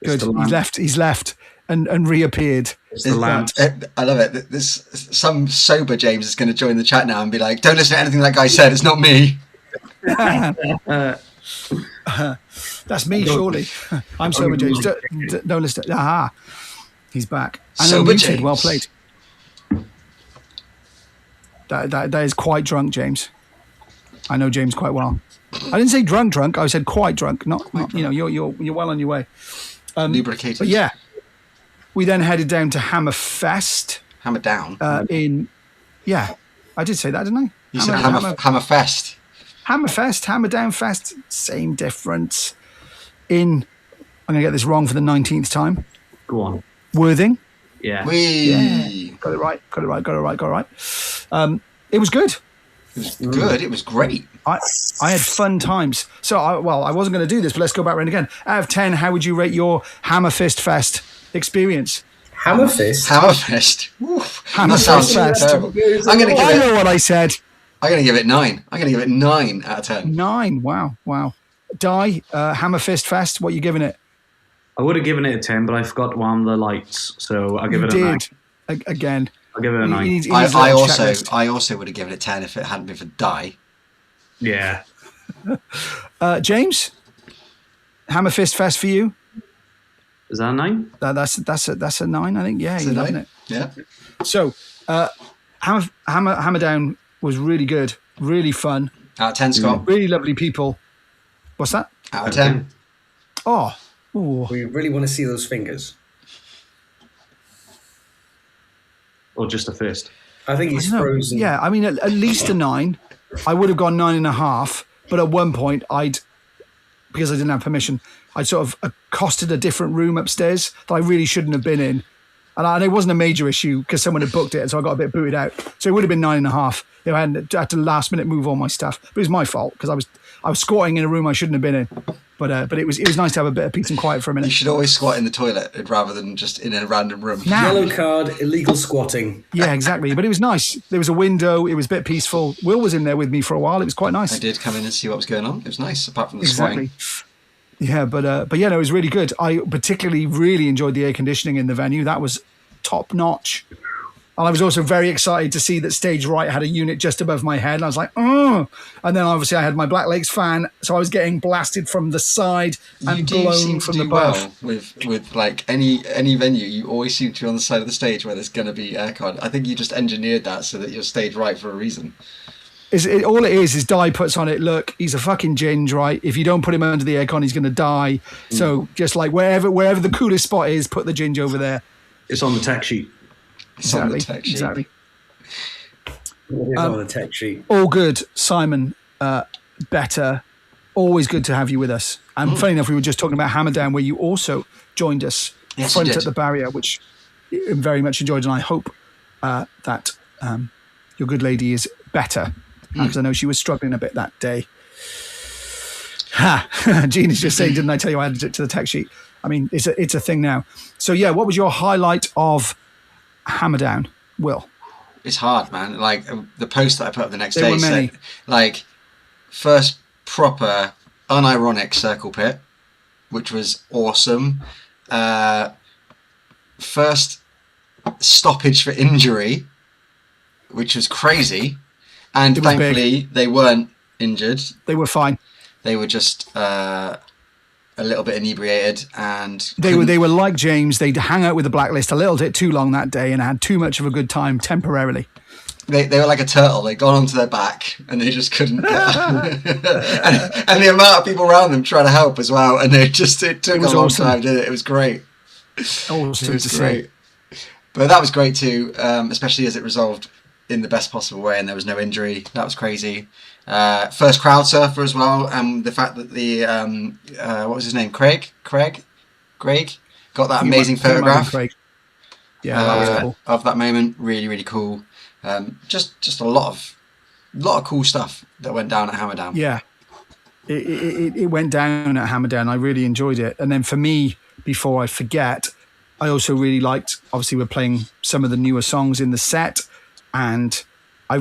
Speaker 2: Good. He's left and reappeared.
Speaker 1: I love it. Some sober James is going to join the chat now and be like, don't listen to anything that guy said. It's not me.
Speaker 2: That's me, surely. I'm sober James. Don't listen. Aha. He's back.
Speaker 1: Sober James.
Speaker 2: Well played. That is quite drunk, James. I know James quite well. I didn't say drunk. I said quite drunk. Not you're well on your way.
Speaker 1: Lubricated.
Speaker 2: But yeah, we then headed down to Hammerfest.
Speaker 1: Hammer down.
Speaker 2: I did say that, didn't I?
Speaker 1: You said Hammerfest.
Speaker 2: Hammerfest, Hammer Down Fest, same difference. I'm going to get this wrong for the 19th time.
Speaker 4: Go on.
Speaker 2: Worthing.
Speaker 4: Yeah.
Speaker 2: Got it right. It was good.
Speaker 1: It was good. It was great.
Speaker 2: I had fun times. So, I wasn't going to do this, but let's go back around again. Out of 10, how would you rate your Hammerfist Fest experience?
Speaker 5: Hammerfist?
Speaker 1: Hammerfest. Oof.
Speaker 2: Hammerfest Fest.
Speaker 1: Terrible. I'm going to give
Speaker 2: I know what I said.
Speaker 1: I'm going to give it 9. I'm going to give it 9 out of 10.
Speaker 2: 9. Wow. Di, Hammer Fist Fest, what are you giving it?
Speaker 4: I would have given it a 10, but I forgot to arm the lights, so I'll give it a 9.
Speaker 2: Again.
Speaker 4: I'll give it a 9.
Speaker 1: I also would have given it 10 if it hadn't been for Die.
Speaker 4: Yeah.
Speaker 2: James, Hammer Fist Fest for you?
Speaker 4: Is that a 9?
Speaker 2: That's a 9, I think. Yeah, you're loving it.
Speaker 1: Yeah.
Speaker 2: So, Hammer Down was really good, really fun.
Speaker 1: Out of 10, Scott.
Speaker 2: Really lovely people. What's that?
Speaker 1: Out of 10.
Speaker 2: Oh. Ooh.
Speaker 6: We really want to see those fingers.
Speaker 4: Or just a fist?
Speaker 6: I think he's frozen.
Speaker 2: Yeah, I mean, at least a 9. I would have gone 9.5, but at one point because I didn't have permission, I sort of accosted a different room upstairs that I really shouldn't have been in. And it wasn't a major issue because someone had booked it, and so I got a bit booted out. So it would have been 9.5 if I had to last minute move all my stuff. But it was my fault because I was squatting in a room I shouldn't have been in. But it was nice to have a bit of peace and quiet for a minute.
Speaker 1: You should always squat in the toilet rather than just in a random room.
Speaker 6: Yellow card, illegal squatting.
Speaker 2: Yeah, exactly. But it was nice. There was a window. It was a bit peaceful. Will was in there with me for a while. It was quite nice.
Speaker 1: I did come in and see what was going on. It was nice, apart from the squatting.
Speaker 2: Yeah, but yeah, no, it was really good. I particularly really enjoyed the air conditioning in the venue. That was top notch. And I was also very excited to see that stage right had a unit just above my head. And I was like, oh. And then obviously I had my Black Lakes fan. So I was getting blasted from the side and blown from the above.
Speaker 1: Well with like any venue, you always seem to be on the side of the stage where there's going to be aircon. I think you just engineered that so that you're stage right for a reason.
Speaker 2: All it is Di puts on it, look, he's a fucking ginge, right? If you don't put him under the aircon, he's going to die. So just like wherever the coolest spot is, put the ginge over there.
Speaker 4: It's on the tech sheet.
Speaker 2: Exactly.
Speaker 6: It is on the tech sheet.
Speaker 2: All good, Simon. Better. Always good to have you with us. And funny enough, we were just talking about Hammer Down, where you also joined us front at the barrier, which I very much enjoyed. And I hope that your good lady is better, because I know she was struggling a bit that day. Jean is just saying, didn't I tell you I added it to the tech sheet? I mean, it's a thing now. So yeah, what was your highlight of Hammer Down, Will?
Speaker 1: It's hard, man. Like the post that I put up the next
Speaker 2: There
Speaker 1: day
Speaker 2: were many.
Speaker 1: said, like, first proper unironic circle pit, which was awesome. First stoppage for injury, which was crazy, and thankfully they weren't injured.
Speaker 2: They were fine.
Speaker 1: They were just a little bit inebriated, and
Speaker 2: they were like James. They'd hang out with the Blacklist a little bit too long that day and had too much of a good time temporarily.
Speaker 1: They were like a turtle. They'd gone onto their back and they just couldn't get and the amount of people around them trying to help as well, and it took a long time, did it? It was great.
Speaker 2: Awesome
Speaker 1: It was great. But that was great too, especially as it resolved in the best possible way and there was no injury. That was crazy. First crowd surfer as well, and the fact that the what was his name, Craig got that amazing photograph.
Speaker 2: Yeah, that was cool.
Speaker 1: Of that moment. Really, really cool. Just a lot of cool stuff that went down at Hammer Down.
Speaker 2: Yeah, it went down at Hammer Down. I really enjoyed it. And then for me, before I forget, I also really liked. Obviously, we're playing some of the newer songs in the set, and I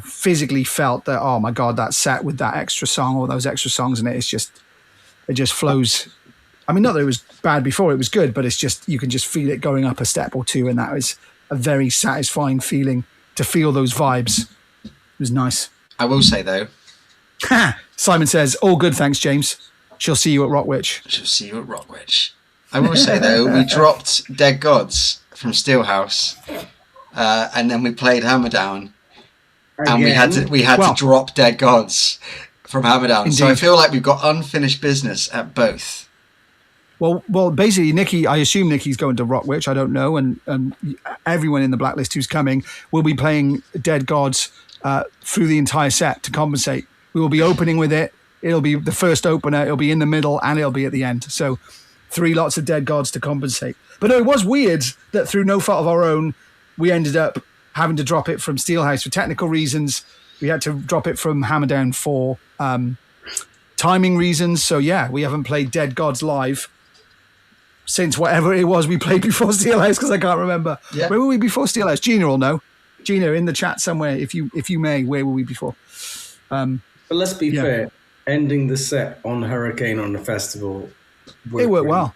Speaker 2: physically felt that, oh my God, that set with that extra song or those extra songs in it, it just flows. I mean, not that it was bad before, it was good, but it's just, you can just feel it going up a step or two. And that was a very satisfying feeling to feel those vibes. It was nice.
Speaker 1: I will say though.
Speaker 2: Simon says, all good. Thanks, James. She'll see you at Rockwitch.
Speaker 1: She'll see you at Rockwitch. I will say though, we dropped Dead Gods from Steelhouse, and then we played Hammer Down. And we had to drop Dead Gods from Hammer Down.
Speaker 2: Indeed.
Speaker 1: So I feel like we've got unfinished business at both.
Speaker 2: Well, basically, Nikki, I assume Nikki's going to Rockwitch. I don't know. And everyone in the Blacklist who's coming will be playing Dead Gods through the entire set to compensate. We will be opening with it. It'll be the first opener. It'll be in the middle and it'll be at the end. So 3 lots of Dead Gods to compensate. But no, it was weird that through no fault of our own, we ended up having to drop it from Steelhouse for technical reasons. We had to drop it from Hammer Down for timing reasons. So yeah, we haven't played Dead Gods live since whatever it was we played before Steelhouse, because I can't remember.
Speaker 1: Yeah.
Speaker 2: Where were we before Steelhouse? Gina will know. Gina, in the chat somewhere, if you may, where were we before?
Speaker 6: But let's be fair. Ending the set on Hurricane on the festival.
Speaker 2: It worked well.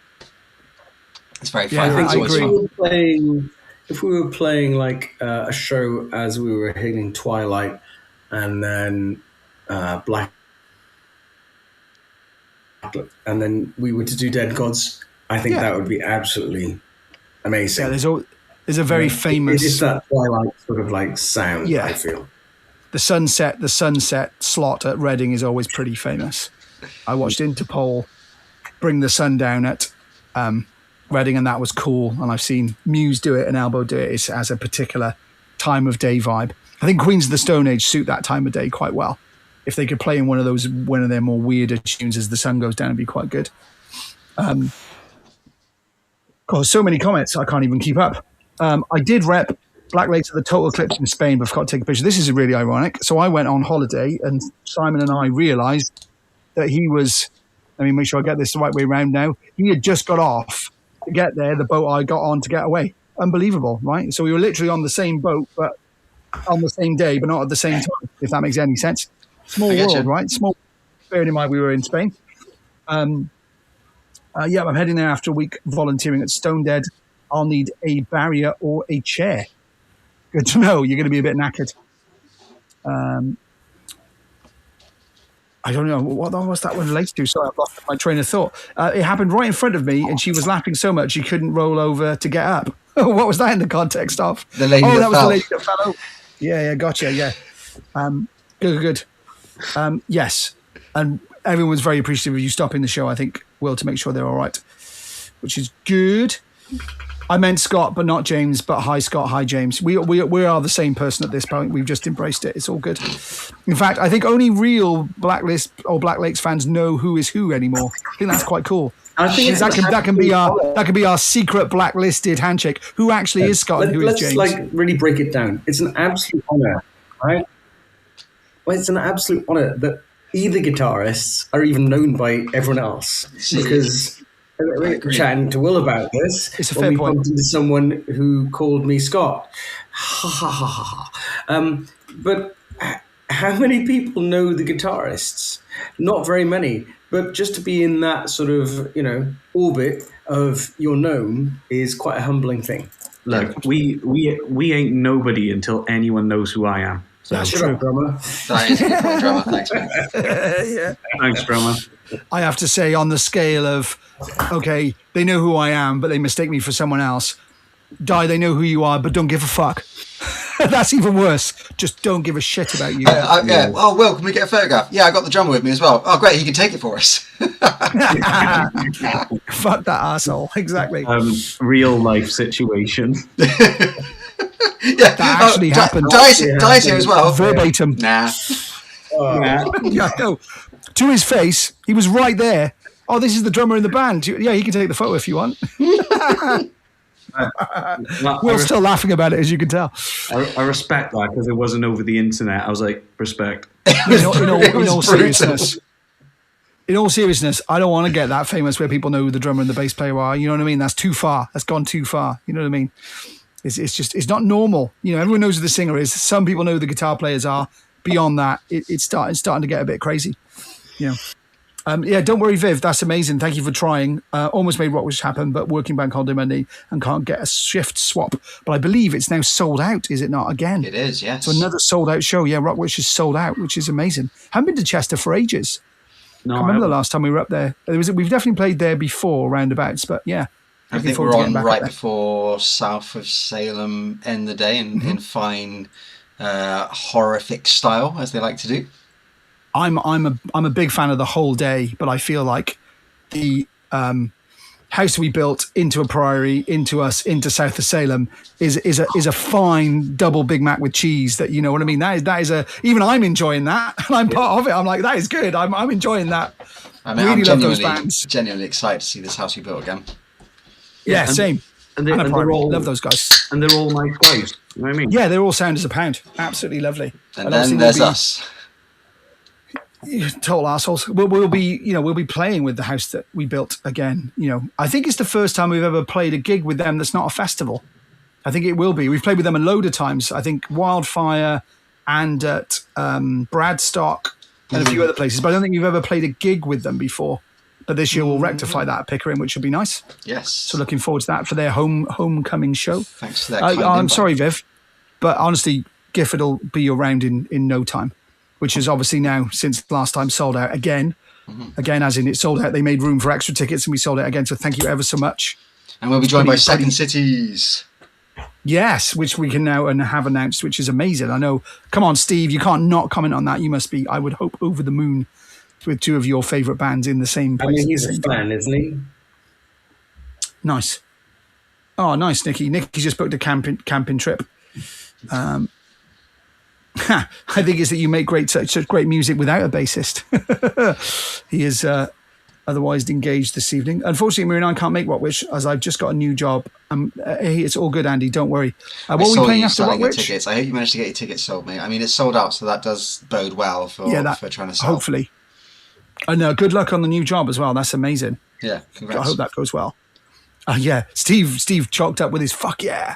Speaker 1: It's very
Speaker 2: Yeah,
Speaker 1: fun.
Speaker 2: I agree.
Speaker 6: If we were playing like a show as we were hitting Twilight and then Black, and then we were to do Dead Gods, I think that would be absolutely amazing.
Speaker 2: Yeah, there's a very famous.
Speaker 6: It is that Twilight sort of like sound.
Speaker 2: Yeah.
Speaker 6: I feel
Speaker 2: The sunset slot at Reading is always pretty famous. I watched Interpol bring the sun down at Reading, and that was cool. And I've seen Muse do it and Elbow do it. It has a particular time of day vibe. I think Queens of the Stone Age suit that time of day quite well. If they could play in one of their more weirder tunes as the sun goes down, it'd be quite good. God, so many comments, I can't even keep up. I did rep Blacklist at the Total Eclipse in Spain, but I forgot to take a picture. This is really ironic. So I went on holiday, and Simon and I realised that he was, let me make sure I get this the right way around now. He had just got off to get there, the boat I got on to get away. Unbelievable, right? So we were literally on the same boat, but on the same day, but not at the same time, if that makes any sense. Small world, right? Small. Bearing in mind we were in Spain. I'm heading there after a week volunteering at Stone Dead. I'll need a barrier or a chair. Good to know. You're going to be a bit knackered. I don't know. What was that one related to? Sorry, I've lost my train of thought. It happened right in front of me, and she was laughing so much she couldn't roll over to get up. What was that in the context of?
Speaker 1: The lady
Speaker 2: that
Speaker 1: that
Speaker 2: was
Speaker 1: fell.
Speaker 2: the lady that fell over. Yeah, gotcha, yeah. Good. Yes, and everyone's very appreciative of you stopping the show, I think, Will, to make sure they're all right, which is good. I meant Scott, but not James, but hi, Scott, hi, James. We are the same person at this point. We've just embraced it. It's all good. In fact, I think only real Blacklist or Black Lakes fans know who is who anymore. I think that's quite cool.
Speaker 6: I think
Speaker 2: that can be our secret blacklisted handshake. Who actually is Scott and who is James?
Speaker 6: Let's really break it down. It's an absolute honor, right? Well, it's an absolute honor that either guitarists are even known by everyone else, because we're chatting to Will about this.
Speaker 2: It's a fair point.
Speaker 6: Bumped into someone who called me Scott. But how many people know the guitarists? Not very many. But just to be in that sort of, orbit of you're known is quite a humbling thing.
Speaker 4: Look, we ain't nobody until anyone knows who I am. So
Speaker 6: Shut up, drummer.
Speaker 1: That is a good point, drummer. Thanks, man.
Speaker 2: Yeah.
Speaker 4: thanks, drummer.
Speaker 2: I have to say, on the scale of, okay, they know who I am, but they mistake me for someone else. They know who you are, but don't give a fuck. That's even worse. Just don't give a shit about you.
Speaker 1: Yeah. Oh, Will, can we get a photograph? Yeah, I got the drummer with me as well. Oh, great. He can take it for us.
Speaker 2: Fuck that asshole. Exactly.
Speaker 4: Real life situation.
Speaker 1: Yeah,
Speaker 2: That actually happened.
Speaker 1: Dice here as well.
Speaker 2: Verbatim.
Speaker 1: Nah.
Speaker 2: Yeah, no. To his face, he was right there. Oh, this is the drummer in the band. Yeah, he can take the photo if you want. We're still laughing about it, as you can tell.
Speaker 4: I respect that because it wasn't over the internet. I was like, respect.
Speaker 2: In all seriousness, I don't want to get that famous where people know who the drummer and the bass player are. You know what I mean? That's too far. That's gone too far. You know what I mean? It's not normal. Everyone knows who the singer is. Some people know who the guitar players are. Beyond that, it's starting to get a bit crazy. Don't worry, Viv. That's amazing. Thank you for trying. Almost made Rockwish happen, but working bank holiday Monday and can't get a shift swap. But I believe it's now sold out, is it not? Again,
Speaker 1: It is, yes.
Speaker 2: so another sold out show. Yeah, Rockwish is sold out, which is amazing. Haven't been to Chester for ages.
Speaker 4: No,
Speaker 2: I remember the last time we were up there. We've definitely played there before, roundabouts. But yeah,
Speaker 1: I think we're on right before South of Salem end the day in fine horrific style, as they like to do.
Speaker 2: I'm a big fan of the whole day, but I feel like the house we built into a priory, into South of Salem is a fine double Big Mac with cheese. That, you know what I mean. That is even I'm enjoying that, and I'm part of it. I'm like, that is good. I'm enjoying that.
Speaker 1: I mean,
Speaker 2: really
Speaker 1: I'm
Speaker 2: love those bands.
Speaker 1: genuinely excited to see this house we built again.
Speaker 2: Yeah, same.
Speaker 4: And they're all,
Speaker 2: love those guys.
Speaker 4: And they're all nice guys. You know what I mean?
Speaker 2: Yeah, they're all sound as a pound. Absolutely lovely.
Speaker 1: And then there's us.
Speaker 2: Total assholes. We'll be playing with the house that we built again. I think it's the first time we've ever played a gig with them that's not a festival. I think it will be. We've played with them a load of times. I think Wildfire and at Bradstock and a few other places, but I don't think you've ever played a gig with them before. But this year we'll rectify that at Pickering, which will be nice.
Speaker 1: Yes.
Speaker 2: So looking forward to that for their homecoming show.
Speaker 1: Thanks for that.
Speaker 2: I'm sorry, Viv, but honestly, Gifford will be around in no time, which is obviously now, since last time, sold out again. Again, as in it sold out. They made room for extra tickets and we sold it again. So thank you ever so much.
Speaker 1: And we'll be joined by Second Cities.
Speaker 2: Yes, which we can now and have announced, which is amazing. I know. Come on, Steve, you can't not comment on that. You must be, I would hope, over the moon with two of your favourite bands in the same place.
Speaker 6: I mean, he's a fan, isn't he?
Speaker 2: Nice. Oh, nice, Nicky. Nicky just booked a camping trip. I think it's that you make such great music without a bassist. He is otherwise engaged this evening. Unfortunately, Marie and I can't make What-Witch as I've just got a new job. Hey, it's all good, Andy. Don't worry. What are we playing after What-Witch?
Speaker 1: Tickets. I hope you managed to get your tickets sold, mate. I mean, it's sold out, so that does bode well for trying to sell.
Speaker 2: Hopefully. And good luck on the new job as well. That's amazing.
Speaker 1: Yeah, congrats.
Speaker 2: I hope that goes well. Yeah, Steve chalked up with his fuck yeah.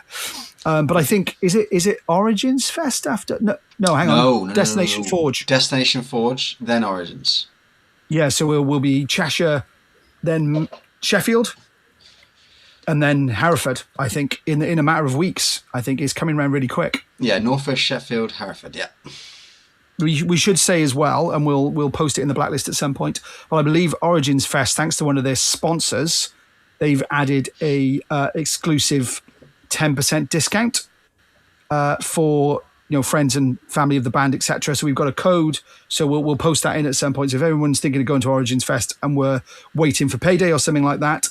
Speaker 2: But I think is it Origins Fest after? No, hang on. Destination Forge.
Speaker 1: Destination Forge, then Origins.
Speaker 2: Yeah, so we'll be Cheshire, then Sheffield, and then Hereford. I think in a matter of weeks. I think it's coming around really quick.
Speaker 1: Yeah, Norfolk, Sheffield, Hereford. Yeah.
Speaker 2: We should say as well, and we'll post it in the Blacklist at some point. Well, I believe Origins Fest, thanks to one of their sponsors, they've added a exclusive 10% discount for friends and family of the band, etc. So we've got a code, so we'll post that in at some point. So if everyone's thinking of going to Origins Fest and we're waiting for payday or something like that,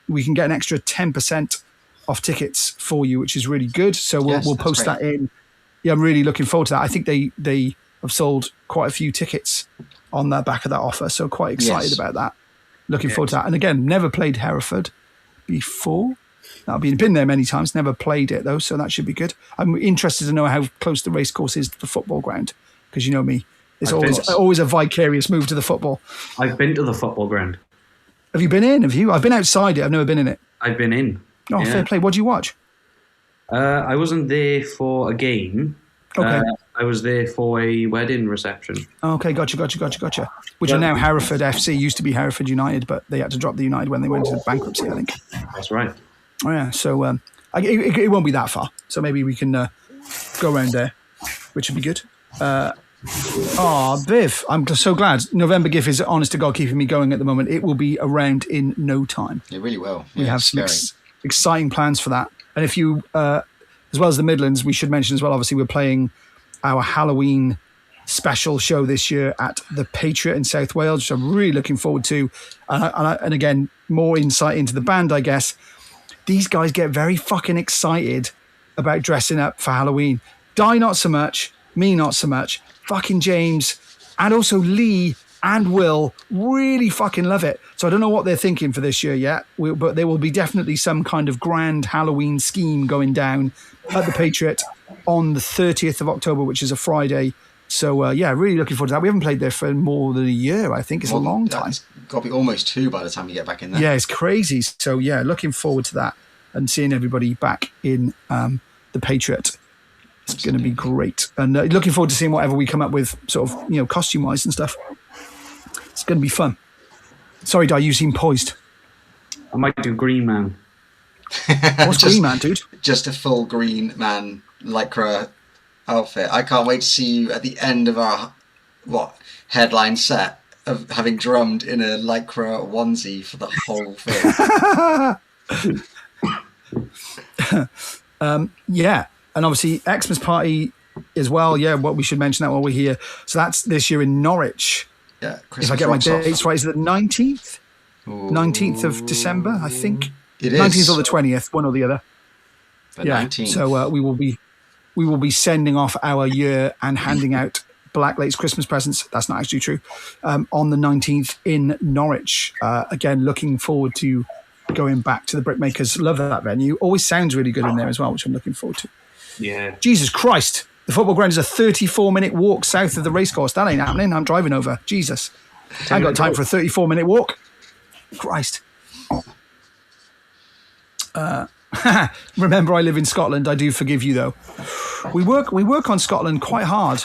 Speaker 2: we can get an extra 10% off tickets for you, which is really good. So we'll post that in. Yeah, I'm really looking forward to that. I think they have sold quite a few tickets on the back of that offer, so quite excited about that. Looking forward to that. And again, never played Hereford before. I've been there many times, never played it though, so that should be good. I'm interested to know how close the racecourse is to the football ground, because you know me, it's always a vicarious move to the football.
Speaker 4: I've been to the football ground.
Speaker 2: Have you been in? Have you? I've been outside it. I've never been in it.
Speaker 4: I've been in.
Speaker 2: Oh, fair play. What did you watch?
Speaker 4: I wasn't there for a game.
Speaker 2: Okay.
Speaker 4: I was there for a wedding reception.
Speaker 2: Okay, gotcha. Which are now Hereford FC. Used to be Hereford United, but they had to drop the United when they went into bankruptcy, I think.
Speaker 4: That's right.
Speaker 2: Oh yeah, so it won't be that far. So maybe we can go around there, which would be good. Viv, I'm so glad. November GIF is, honest to God, keeping me going at the moment. It will be around in no time.
Speaker 1: It really will. Yeah,
Speaker 2: we have some exciting plans for that. And if you, as well as the Midlands, we should mention as well, obviously, we're playing our Halloween special show this year at the Patriot in South Wales, which I'm really looking forward to. And again, more insight into the band, I guess. These guys get very fucking excited about dressing up for Halloween. Di, not so much. Me, not so much. Fucking James and also Lee and Will really fucking love it. So I don't know what they're thinking for this year yet, but there will be definitely some kind of grand Halloween scheme going down at the Patriot on the 30th of October, which is a Friday. So, really looking forward to that. We haven't played there for more than a year, I think. It's a long time.
Speaker 1: It's got to be almost 2 by the time you get back in there.
Speaker 2: Yeah, it's crazy. So, looking forward to that and seeing everybody back in the Patriot. It's going to be great. And looking forward to seeing whatever we come up with, sort of, costume-wise and stuff. It's going to be fun. Sorry, Di, you seem poised.
Speaker 4: I might do Green Man.
Speaker 2: What's Green Man, dude?
Speaker 1: Just a full Green Man lycra outfit. I can't wait to see you at the end of our headline set of having drummed in a lycra onesie for the whole thing. And obviously Xmas party as well. Yeah, what we should mention that while we're here. So that's this year in Norwich. Yeah,
Speaker 2: Christmas, if I get my dates right, is it the 19th? 19th of December, I think.
Speaker 1: It is
Speaker 2: 19th or the 20th, one or the other.
Speaker 1: The 19th.
Speaker 2: So we will be sending off our year and handing out Blacklist Christmas presents. That's not actually true. On the 19th in Norwich. Again, looking forward to going back to the Brickmakers. Love that venue. Always sounds really good in there as well, which I'm looking forward to.
Speaker 4: Yeah.
Speaker 2: Jesus Christ. The football ground is a 34-minute walk south of the racecourse. That ain't happening. I'm driving over. Jesus. I ain't got time for a 34-minute walk. Christ. Remember, I live in Scotland. I do forgive you, though. We work on Scotland quite hard,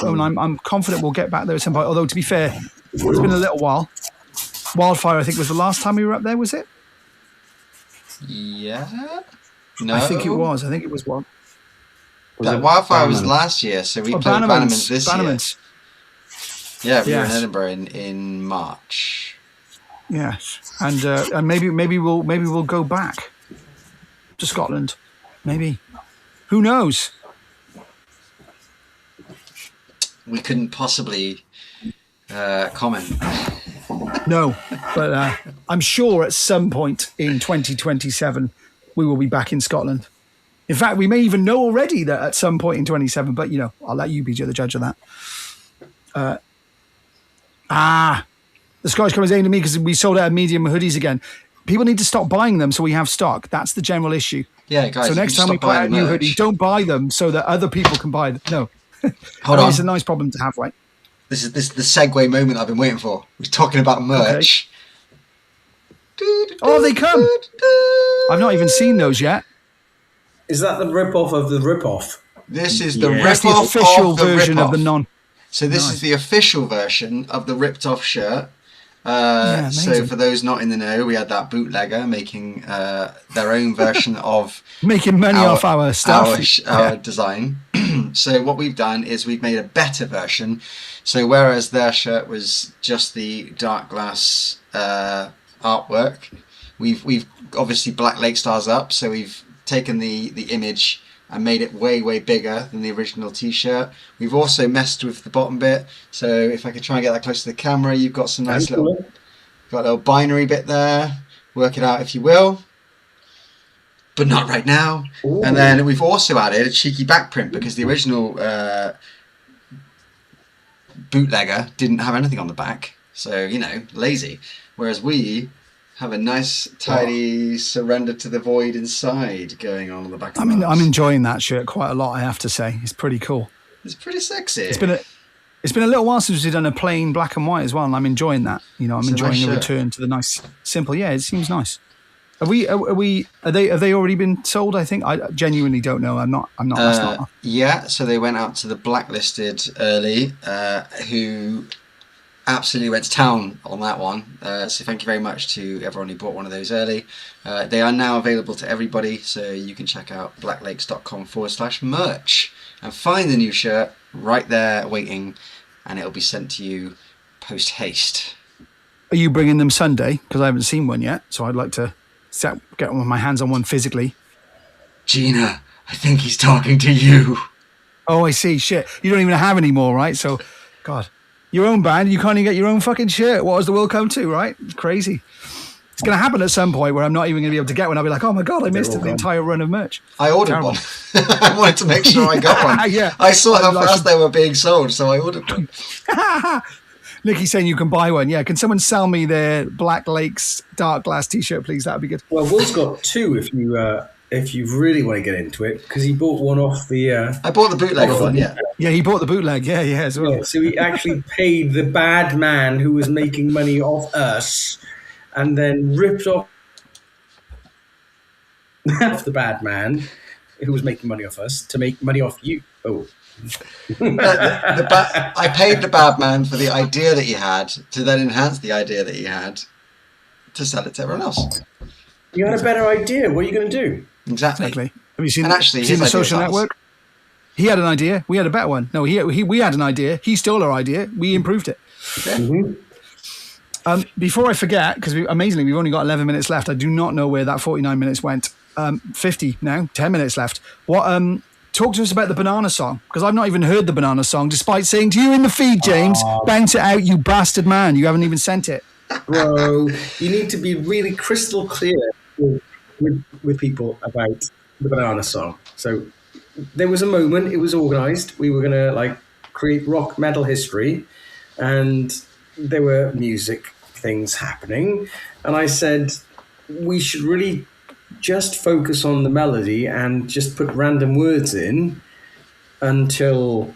Speaker 2: and I'm confident we'll get back there at some point. Although, to be fair, it's been a little while. Wildfire, I think, was the last time we were up there. Was it?
Speaker 1: Yeah. No.
Speaker 2: I think it was. I think it was one.
Speaker 1: That Wildfire was last year, so we played Bannerman's this
Speaker 2: Bannerman's.
Speaker 1: year. Yeah, we were in
Speaker 2: Yes.
Speaker 1: Edinburgh in March.
Speaker 2: Yes, and maybe we'll go back to Scotland. Maybe. Who knows?
Speaker 1: We couldn't possibly comment.
Speaker 2: No, but I'm sure at some point in 2027 we will be back in Scotland. In fact, we may even know already that at some point in 27. But I'll let you be the judge of that. The Scottish Commons aimed at me because we sold out of medium hoodies again. People need to stop buying them so we have stock. That's the general issue.
Speaker 1: Yeah, guys.
Speaker 2: So next time we put out a new hoodie, don't buy them so that other people can buy them. No.
Speaker 1: Hold on.
Speaker 2: It's a nice problem to have, right?
Speaker 1: This is the segue moment I've been waiting for. We're talking about merch.
Speaker 2: Oh, they come. I've not even seen those yet.
Speaker 6: Is that the rip-off of the rip-off?
Speaker 1: This is the
Speaker 2: That's the
Speaker 1: rip-off
Speaker 2: official
Speaker 1: of the
Speaker 2: version
Speaker 1: rip-off.
Speaker 2: of the non.
Speaker 1: So this
Speaker 2: Nice.
Speaker 1: is the official version of the ripped-off shirt. So
Speaker 2: amazing.
Speaker 1: for those not in the know, we had that bootlegger making their own version of
Speaker 2: Making money off our stuff.
Speaker 1: our design. So what we've done is we've made a better version. So whereas their shirt was just the dark glass artwork, we've obviously Black Lake stars up. So we've taken the image and made it way bigger than the original t-shirt. We've also messed with the bottom bit. So if I could try and get that close to the camera, you've got some nice got a little binary bit there. Work it out if you will. But not right now. Ooh. And then we've also added a cheeky back print because the original bootlegger didn't have anything on the back. So, lazy. Whereas we have a nice, tidy surrender to the void inside going on the back of the
Speaker 2: I'm enjoying that shirt quite a lot, I have to say. It's pretty cool.
Speaker 1: It's pretty sexy.
Speaker 2: It's been a little while since we've done a plain black and white as well, and I'm enjoying that. I'm enjoying a return to the nice, simple. Yeah, it seems nice. Have they already been sold? I think I genuinely don't know. I'm not. That's not.
Speaker 1: Yeah, so they went out to the Blacklisted early, who absolutely went to town on that one. So thank you very much to everyone who bought one of those early. They are now available to everybody, so you can check out blacklakes.com/merch and find the new shirt right there waiting, and it'll be sent to you post haste.
Speaker 2: Are you bringing them Sunday? Because I haven't seen one yet, so I'd like to get my hands on one physically.
Speaker 1: Gina, I think he's talking to you.
Speaker 2: Oh, I see. Shit. You don't even have any more, right? So, God, your own band, you can't even get your own fucking shirt. What does the world come to, right? It's crazy. It's going to happen at some point where I'm not even going to be able to get one. I'll be like, oh my God, I missed the entire run of merch.
Speaker 1: I ordered one. I wanted to make sure I got one.
Speaker 2: Yeah.
Speaker 1: I saw how fast they were being sold, so I ordered one.
Speaker 2: Nicky's saying you can buy one. Yeah, can someone sell me their Black Lakes dark glass t-shirt, please? That'd be good.
Speaker 6: Well, Will's got two if you really want to get into it, because he bought one off the...
Speaker 1: I bought the bootleg one, yeah.
Speaker 2: Yeah, he bought the bootleg, yeah, as well.
Speaker 6: Yeah, so he actually paid the bad man who was making money off us and then ripped off the bad man who was making money off us to make money off you. Oh.
Speaker 1: I paid the bad man for the idea that he had to then enhance the idea that he had to sell it to everyone else.
Speaker 6: You had a better idea. What are you going to do?
Speaker 1: Exactly.
Speaker 2: Have you seen,
Speaker 1: seen
Speaker 2: the Social Network? He had an idea. We had a better one. No, we had an idea. He stole our idea. We improved it.
Speaker 1: Yeah. Mm-hmm.
Speaker 2: Before I forget, because amazingly we've only got 11 minutes left. I do not know where that 49 minutes went. 50 now. 10 minutes left. Talk to us about the Banana song, because I've not even heard the Banana song, despite saying to you in the feed, James, bounce it out, you bastard man. You haven't even sent it.
Speaker 6: Bro, you need to be really crystal clear with people about the Banana song. So there was a moment, it was organised. We were going to create rock metal history, and there were music things happening. And I said, we should really just focus on the melody and just put random words in until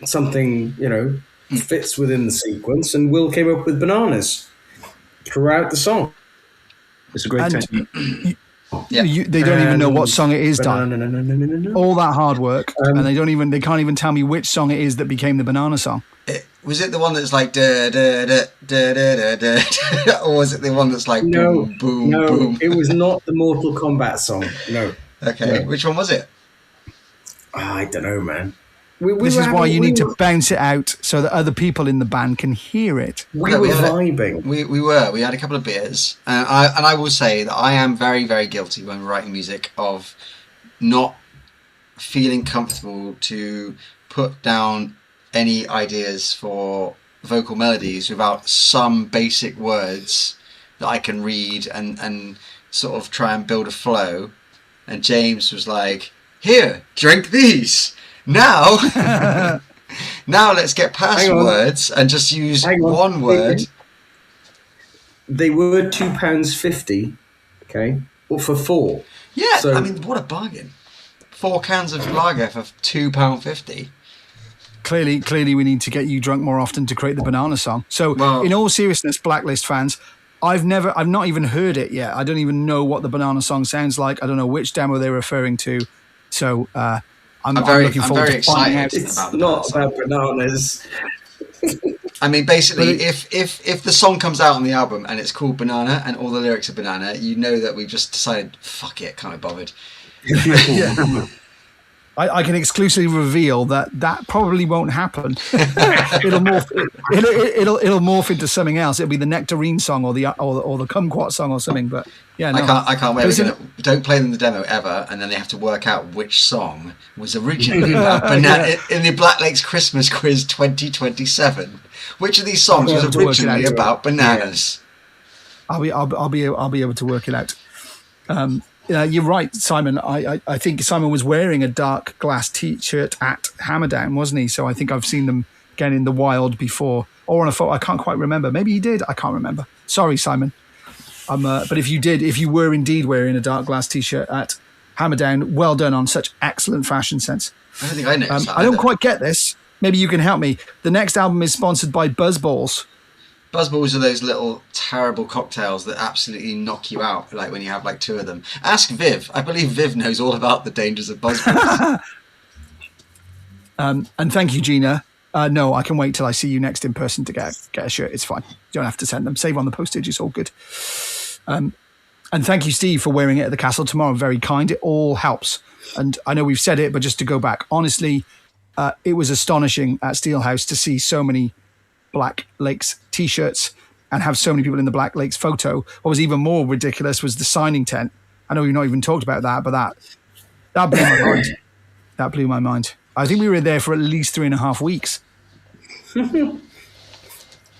Speaker 6: something, fits within the sequence. And Will came up with bananas throughout the song.
Speaker 4: It's a great technique.
Speaker 1: Yeah.
Speaker 2: They don't even know what song it is, Di.
Speaker 6: No.
Speaker 2: All that hard work, and they can't even tell me which song it is that became the Banana Song.
Speaker 1: Was it the one that's like da da da da da da da, or was it the one that's like boom boom boom?
Speaker 6: It was not the Mortal Kombat song. No.
Speaker 1: Okay,
Speaker 6: No.
Speaker 1: which one was it?
Speaker 6: I don't know, man.
Speaker 2: This is why you need to bounce it out so that other people in the band can hear it.
Speaker 6: We were vibing.
Speaker 1: We had a couple of beers, and I will say that I am very, very guilty when writing music of not feeling comfortable to put down any ideas for vocal melodies without some basic words that I can read and sort of try and build a flow. And James was like, "Here, drink these. Now, now let's get past words and just use one word."
Speaker 6: They were £2.50, okay, or for 4.
Speaker 1: Yeah,
Speaker 6: So-
Speaker 1: I mean, what a bargain! 4 cans of lager for £2.50.
Speaker 2: Clearly, we need to get you drunk more often to create the Banana Song. So,
Speaker 1: Well-
Speaker 2: in all seriousness, Blacklist fans, I've not even heard it yet. I don't even know what the Banana Song sounds like. I don't know which demo they're referring to. So, I'm looking forward to finding out.
Speaker 6: It's
Speaker 1: about the
Speaker 6: not
Speaker 1: Banana
Speaker 6: about bananas.
Speaker 1: I mean, basically,
Speaker 2: But
Speaker 1: if the song comes out on the album and it's called Banana and all the lyrics are banana, you know that we've just decided, fuck it, can't be bothered.
Speaker 2: I can exclusively reveal that probably won't happen. It'll morph into something else. It'll be the Nectarine song or the Kumquat song or something. But yeah, no.
Speaker 1: I can't wait.
Speaker 2: Listen-
Speaker 1: Don't play them the demo ever, and then they have to work out which song was originally about banana in the Black Lakes Christmas Quiz 2027. Which of these songs
Speaker 2: I'll be
Speaker 1: was
Speaker 2: able to work it
Speaker 1: originally
Speaker 2: out.
Speaker 1: about bananas?
Speaker 2: I'll be able to work it out. You're right, Simon. I think Simon was wearing a dark glass T-shirt at Hammerdown, wasn't he? So I think I've seen them again in the wild before, or on a photo. I can't quite remember. Maybe he did. I can't remember. Sorry, Simon. But if you were indeed wearing a dark glass T-shirt at Hammerdown, well done on such excellent fashion sense.
Speaker 1: I don't think I noticed that.
Speaker 2: I don't
Speaker 1: either.
Speaker 2: quite get this. Maybe you can help me. The next album is sponsored by Buzzballs.
Speaker 1: Buzzballs are those little terrible cocktails that absolutely knock you out, like when you have like 2 of them. Ask Viv. I believe Viv knows all about the dangers of Buzzballs.
Speaker 2: And thank you, Gina. No, I can wait till I see you next in person to get a shirt. It's fine. You don't have to send them. Save on the postage. It's all good. And thank you, Steve, for wearing it at the castle tomorrow. Very kind. It all helps. And I know we've said it, but just to go back, honestly, it was astonishing at Steelhouse to see so many Black Lakes T-shirts and have so many people in the Black Lakes photo. What was even more ridiculous was the signing tent. I know we've not even talked about that, but that blew my mind. That blew my mind. I think we were there for at least 3.5 weeks.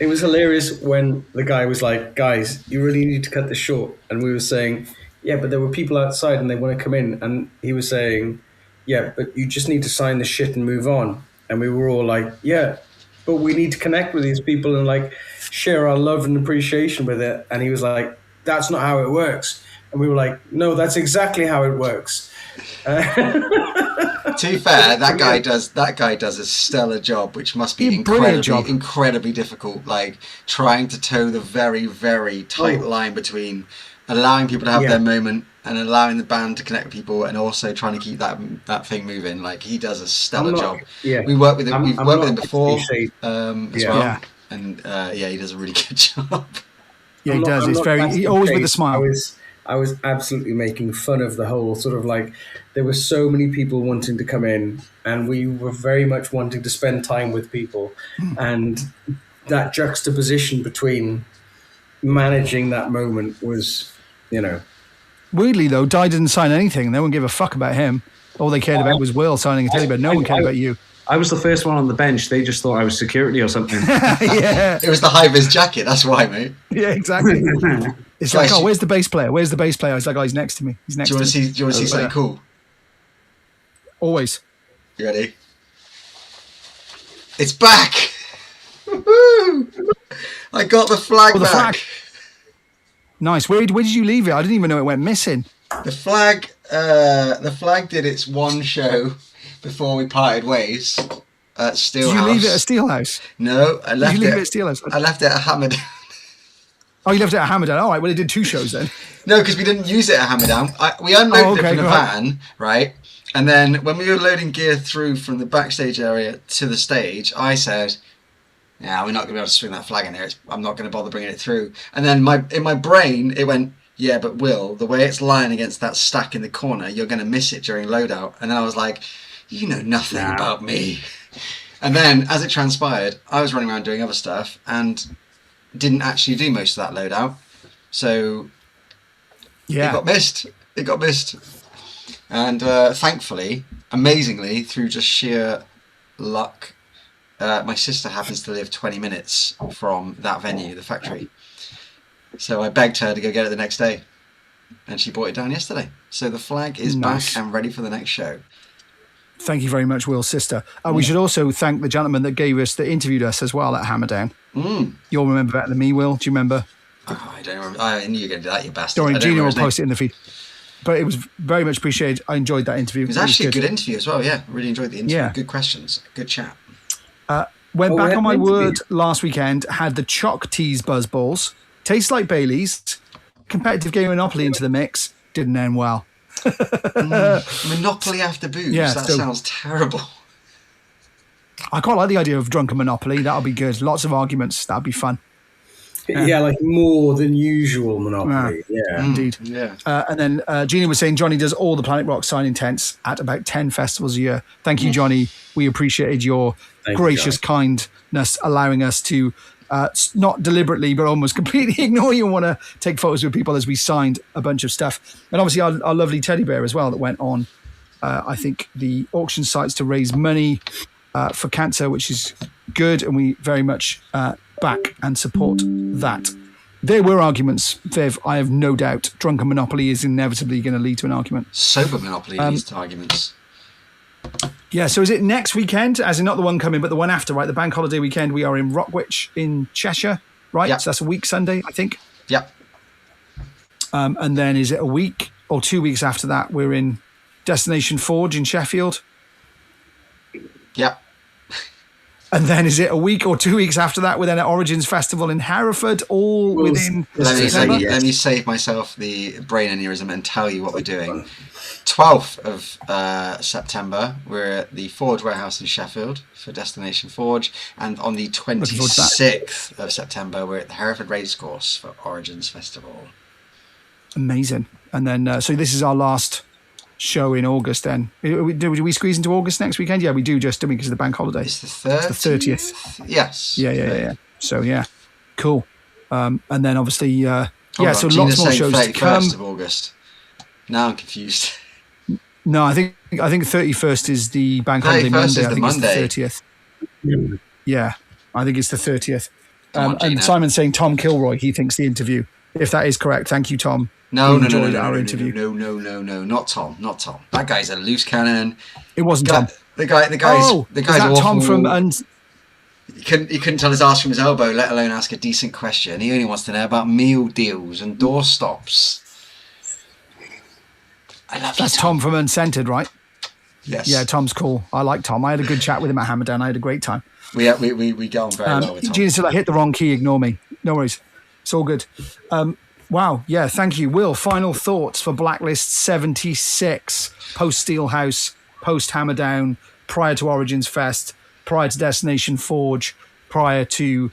Speaker 6: It was hilarious when the guy was like, "Guys, you really need to cut this short." And we were saying, "Yeah, but there were people outside and they want to come in." And he was saying, "Yeah, but you just need to sign the shit and move on." And we were all like, "Yeah, but we need to connect with these people and like share our love and appreciation with it." And he was like, "That's not how it works." And we were like, "No, that's exactly how it works."
Speaker 1: To be fair, that guy does a stellar job, which must be
Speaker 2: A brilliant job.
Speaker 1: incredibly difficult. Like trying to toe the very, very tight line between allowing people to have their moment and allowing the band to connect with people, and also trying to keep that thing moving. Like he does a stellar job.
Speaker 6: Yeah.
Speaker 1: We worked with him. We've
Speaker 6: I'm
Speaker 1: worked with
Speaker 6: not
Speaker 1: him before
Speaker 6: actually
Speaker 1: as
Speaker 6: Yeah.
Speaker 1: well,
Speaker 2: Yeah.
Speaker 1: and he does a really good job.
Speaker 2: Yeah, he does. It's very always with a smile.
Speaker 6: I was absolutely making fun of the whole sort of like there were so many people wanting to come in, and we were very much wanting to spend time with people, and that juxtaposition between managing that moment was,
Speaker 2: Weirdly, though, Di didn't sign anything. No one gave a fuck about him. All they cared about was Will signing a teddy bear. No one cared about you.
Speaker 4: I was the first one on the bench. They just thought I was security or something.
Speaker 2: Yeah,
Speaker 1: It was the high vis jacket. That's why, mate.
Speaker 2: yeah, exactly. It's like,
Speaker 1: Guys,
Speaker 2: oh, where's the bass player? Where's the bass player? I was like, oh, he's next to me. He's next
Speaker 1: Do you
Speaker 2: to
Speaker 1: want
Speaker 2: me.
Speaker 1: to see? Do you want to see something cool?
Speaker 2: Always.
Speaker 1: You ready? It's back! Woohoo! I got the flag
Speaker 2: Oh, the
Speaker 1: back.
Speaker 2: flag. Nice. Where did you leave it? I didn't even know it went missing.
Speaker 1: The flag did its one show before we parted ways at Steelhouse.
Speaker 2: Did you leave it at Steelhouse?
Speaker 1: No, I left
Speaker 2: Did you leave
Speaker 1: it.
Speaker 2: it at Steelhouse?
Speaker 1: I left it at Hammerdown.
Speaker 2: Oh, you left it at Hammerdown. All right, well, it did 2 shows then.
Speaker 1: No, because we didn't use it at Hammerdown. We unloaded it from the van, right? And then when we were loading gear through from the backstage area to the stage, I said, "Yeah, we're not going to be able to swing that flag in there. I'm not going to bother bringing it through." And then in my brain, it went, "Yeah, but Will, the way it's lying against that stack in the corner, you're going to miss it during loadout." And then I was like, "You know nothing about me." And then, as it transpired, I was running around doing other stuff and didn't actually do most of that loadout. So it got missed. And thankfully, amazingly, through just sheer luck, my sister happens to live 20 minutes from that venue, the factory. So I begged her to go get it the next day. And she brought it down yesterday. So the flag is back and ready for the next show.
Speaker 2: Thank you very much, Will's sister. We should also thank the gentleman that interviewed us as well at Hammerdown. You'll remember better than me, Will. Do you remember?
Speaker 1: Oh, I don't remember. I knew you were going to do that, you bastard.
Speaker 2: Don't worry, Gina will post it in the feed. But it was very much appreciated. I enjoyed that interview.
Speaker 1: It was actually a good interview as well, yeah. Really enjoyed the interview. Yeah. Good questions. Good chat.
Speaker 2: Went back on my word last weekend, had the Choc Teas Buzz Balls. Tastes like Bailey's. Competitive game Monopoly into the mix. Didn't end well.
Speaker 1: Monopoly after booze? Yeah, that sounds terrible.
Speaker 2: I quite like the idea of drunken Monopoly. That'll be good. Lots of arguments. That'll be fun.
Speaker 6: Yeah, like more than usual Monopoly. Yeah,
Speaker 2: indeed.
Speaker 1: Yeah.
Speaker 2: And then Gina was saying Johnny does all the Planet Rock signing tents at about 10 festivals a year. Thank you, Johnny. We appreciated your gracious kindness, allowing us to not deliberately, but almost completely ignore you and want to take photos with people as we signed a bunch of stuff. And obviously our lovely teddy bear as well that went on, I think, the auction sites to raise money for cancer, which is good. And we very much back and support that. There were arguments, Viv, I have no doubt. Drunken Monopoly is inevitably going to lead to an argument.
Speaker 1: Sober Monopoly leads to arguments.
Speaker 2: Yeah, so is it next weekend, as in not the one coming, but the one after, right? The bank holiday weekend, we are in Rockwich in Cheshire, right? Yep. So that's a week Sunday, I think.
Speaker 1: Yep.
Speaker 2: And then is it a week or 2 weeks after that, we're in Destination Forge in Sheffield?
Speaker 1: Yep.
Speaker 2: And then is it a week or 2 weeks after that, we're then at Origins Festival in Hereford, all within September?
Speaker 1: Let me save myself the brain aneurysm and tell you what we're doing. 12th of September, we're at the Forge Warehouse in Sheffield for Destination Forge. And on the 26th of September, we're at the Hereford Racecourse for Origins Festival.
Speaker 2: Amazing. And then, so this is our last show in August then. Do we squeeze into August next weekend? Yeah, we do, just because of the bank holiday.
Speaker 1: It's the 30th?
Speaker 2: It's the 30th.
Speaker 1: Yes.
Speaker 2: Yeah. So, yeah. Cool. And then obviously, so
Speaker 1: Gina's
Speaker 2: lots more shows to come.
Speaker 1: 31st of August. Now I'm confused.
Speaker 2: No, I think 31st is the bank holiday Monday. I think it's the 30th. Yeah, I think it's the 30th. And Simon's saying Tom Kilroy, he thinks the interview. If that is correct, thank you, Tom.
Speaker 1: No,
Speaker 2: interview.
Speaker 1: No, not Tom. That guy's a loose cannon.
Speaker 2: It wasn't Tom.
Speaker 1: The guy's awful.
Speaker 2: Tom from
Speaker 1: He couldn't tell his ass from his elbow, let alone ask a decent question. He only wants to know about meal deals and doorstops. I love
Speaker 2: That's Tom from Unscented, right?
Speaker 1: Yes.
Speaker 2: Yeah, Tom's cool. I like Tom. I had a good chat with him at Hammerdown. I had a great time.
Speaker 1: We get on very well with Tom.
Speaker 2: Gina said I hit the wrong key. Ignore me. No worries. It's all good. Wow. Yeah, thank you. Will, final thoughts for Blacklist 76, post Steelhouse, post Hammerdown, prior to Origins Fest, prior to Destination Forge, prior to...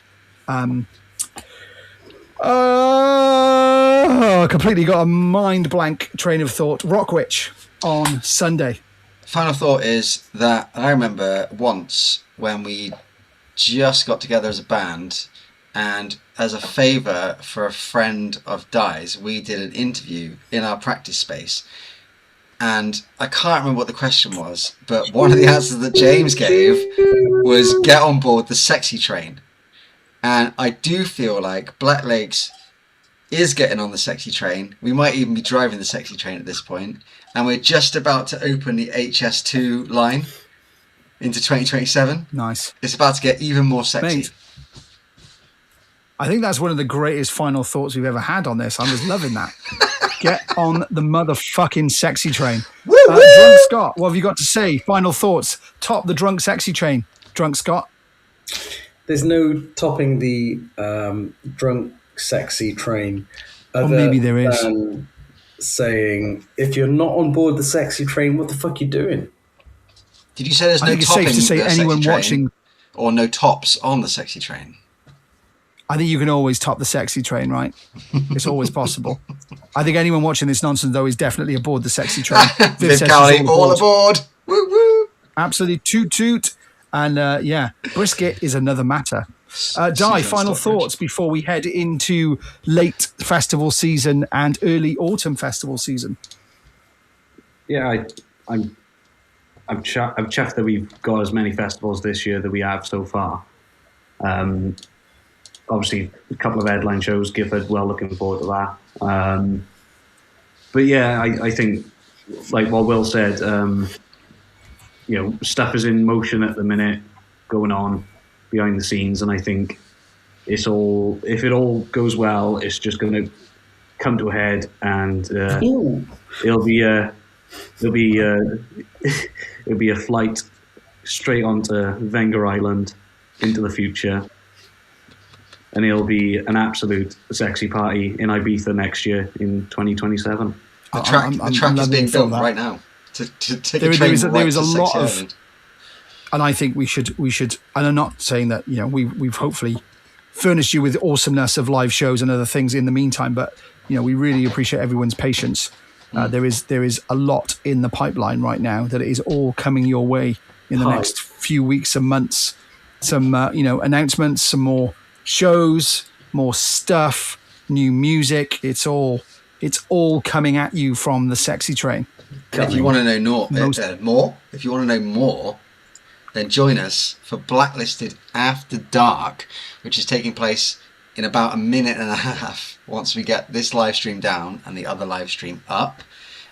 Speaker 2: completely got a mind blank train of thought. Rockwich on Sunday.
Speaker 1: Final thought is that I remember once when we just got together as a band, and as a favour for a friend of Di's, we did an interview in our practice space. And I can't remember what the question was, but one of the answers that James gave was get on board the sexy train. And I do feel like Black Lakes is getting on the sexy train. We might even be driving the sexy train at this point. And we're just about to open the HS2 line into 2027.
Speaker 2: Nice.
Speaker 1: It's about to get even more sexy.
Speaker 2: Mate, I think that's one of the greatest final thoughts we've ever had on this. I was loving that. Get on the motherfucking sexy train. Drunk Scott, what have you got to say? Final thoughts. Top the drunk sexy train. Drunk Scott.
Speaker 6: There's no topping the drunk sexy train.
Speaker 2: Or maybe there is.
Speaker 6: Than saying, if you're not on board the sexy train, what the fuck are you doing?
Speaker 1: Did you say there's
Speaker 2: I
Speaker 1: no
Speaker 2: think it's
Speaker 1: topping
Speaker 2: safe to say
Speaker 1: the
Speaker 2: anyone
Speaker 1: sexy train,
Speaker 2: watching.
Speaker 1: or no tops on the sexy train?
Speaker 2: I think you can always top the sexy train, right? It's always possible. I think anyone watching this nonsense, though, is definitely aboard the sexy train.
Speaker 1: Viv
Speaker 2: says
Speaker 1: Cowley,
Speaker 2: she's
Speaker 1: all aboard. Woo woo.
Speaker 2: Absolutely toot toot. And yeah, brisket is another matter. Di, final thoughts before we head into late festival season and early autumn festival season.
Speaker 4: Yeah, I'm chuffed that we've got as many festivals this year that we have so far. Obviously, a couple of headline shows. Gifford, well, looking forward to that. But yeah, I think, like what Will said, stuff is in motion at the minute, going on behind the scenes, and I think if it all goes well, it's just going to come to a head, and it'll be a flight straight onto Wenger Island into the future. And it'll be an absolute sexy party in Ibiza next year in 2027.
Speaker 1: The track is being built right now to take a train right to Sexy Island.
Speaker 2: And I think we should. And I'm not saying that we've hopefully furnished you with awesomeness of live shows and other things in the meantime, but we really appreciate everyone's patience. There is a lot in the pipeline right now that is all coming your way in the next few weeks and months. Some announcements, some more shows, more stuff, new music. It's all coming at you from the sexy train.
Speaker 1: And if you want to know more, then join us for Blacklisted After Dark, which is taking place in about a minute and a half once we get this live stream down and the other live stream up.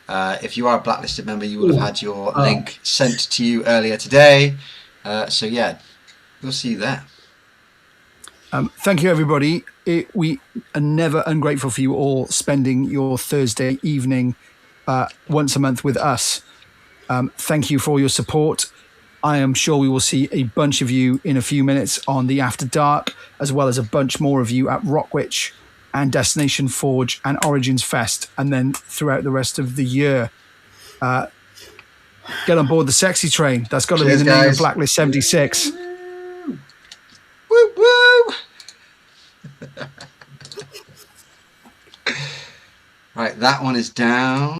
Speaker 1: If you are a Blacklisted member, you will have had your link sent to you earlier today. So yeah, we'll see you there.
Speaker 2: Thank you, everybody. We are never ungrateful for you all spending your Thursday evening once a month with us. Thank you for all your support. I am sure we will see a bunch of you in a few minutes on the After Dark, as well as a bunch more of you at Rockwitch and Destination Forge and Origins Fest, and then throughout the rest of the year. Get on board the sexy train. That's got to be the name of Blacklist 76.
Speaker 1: Woo woo! Right, that one is down.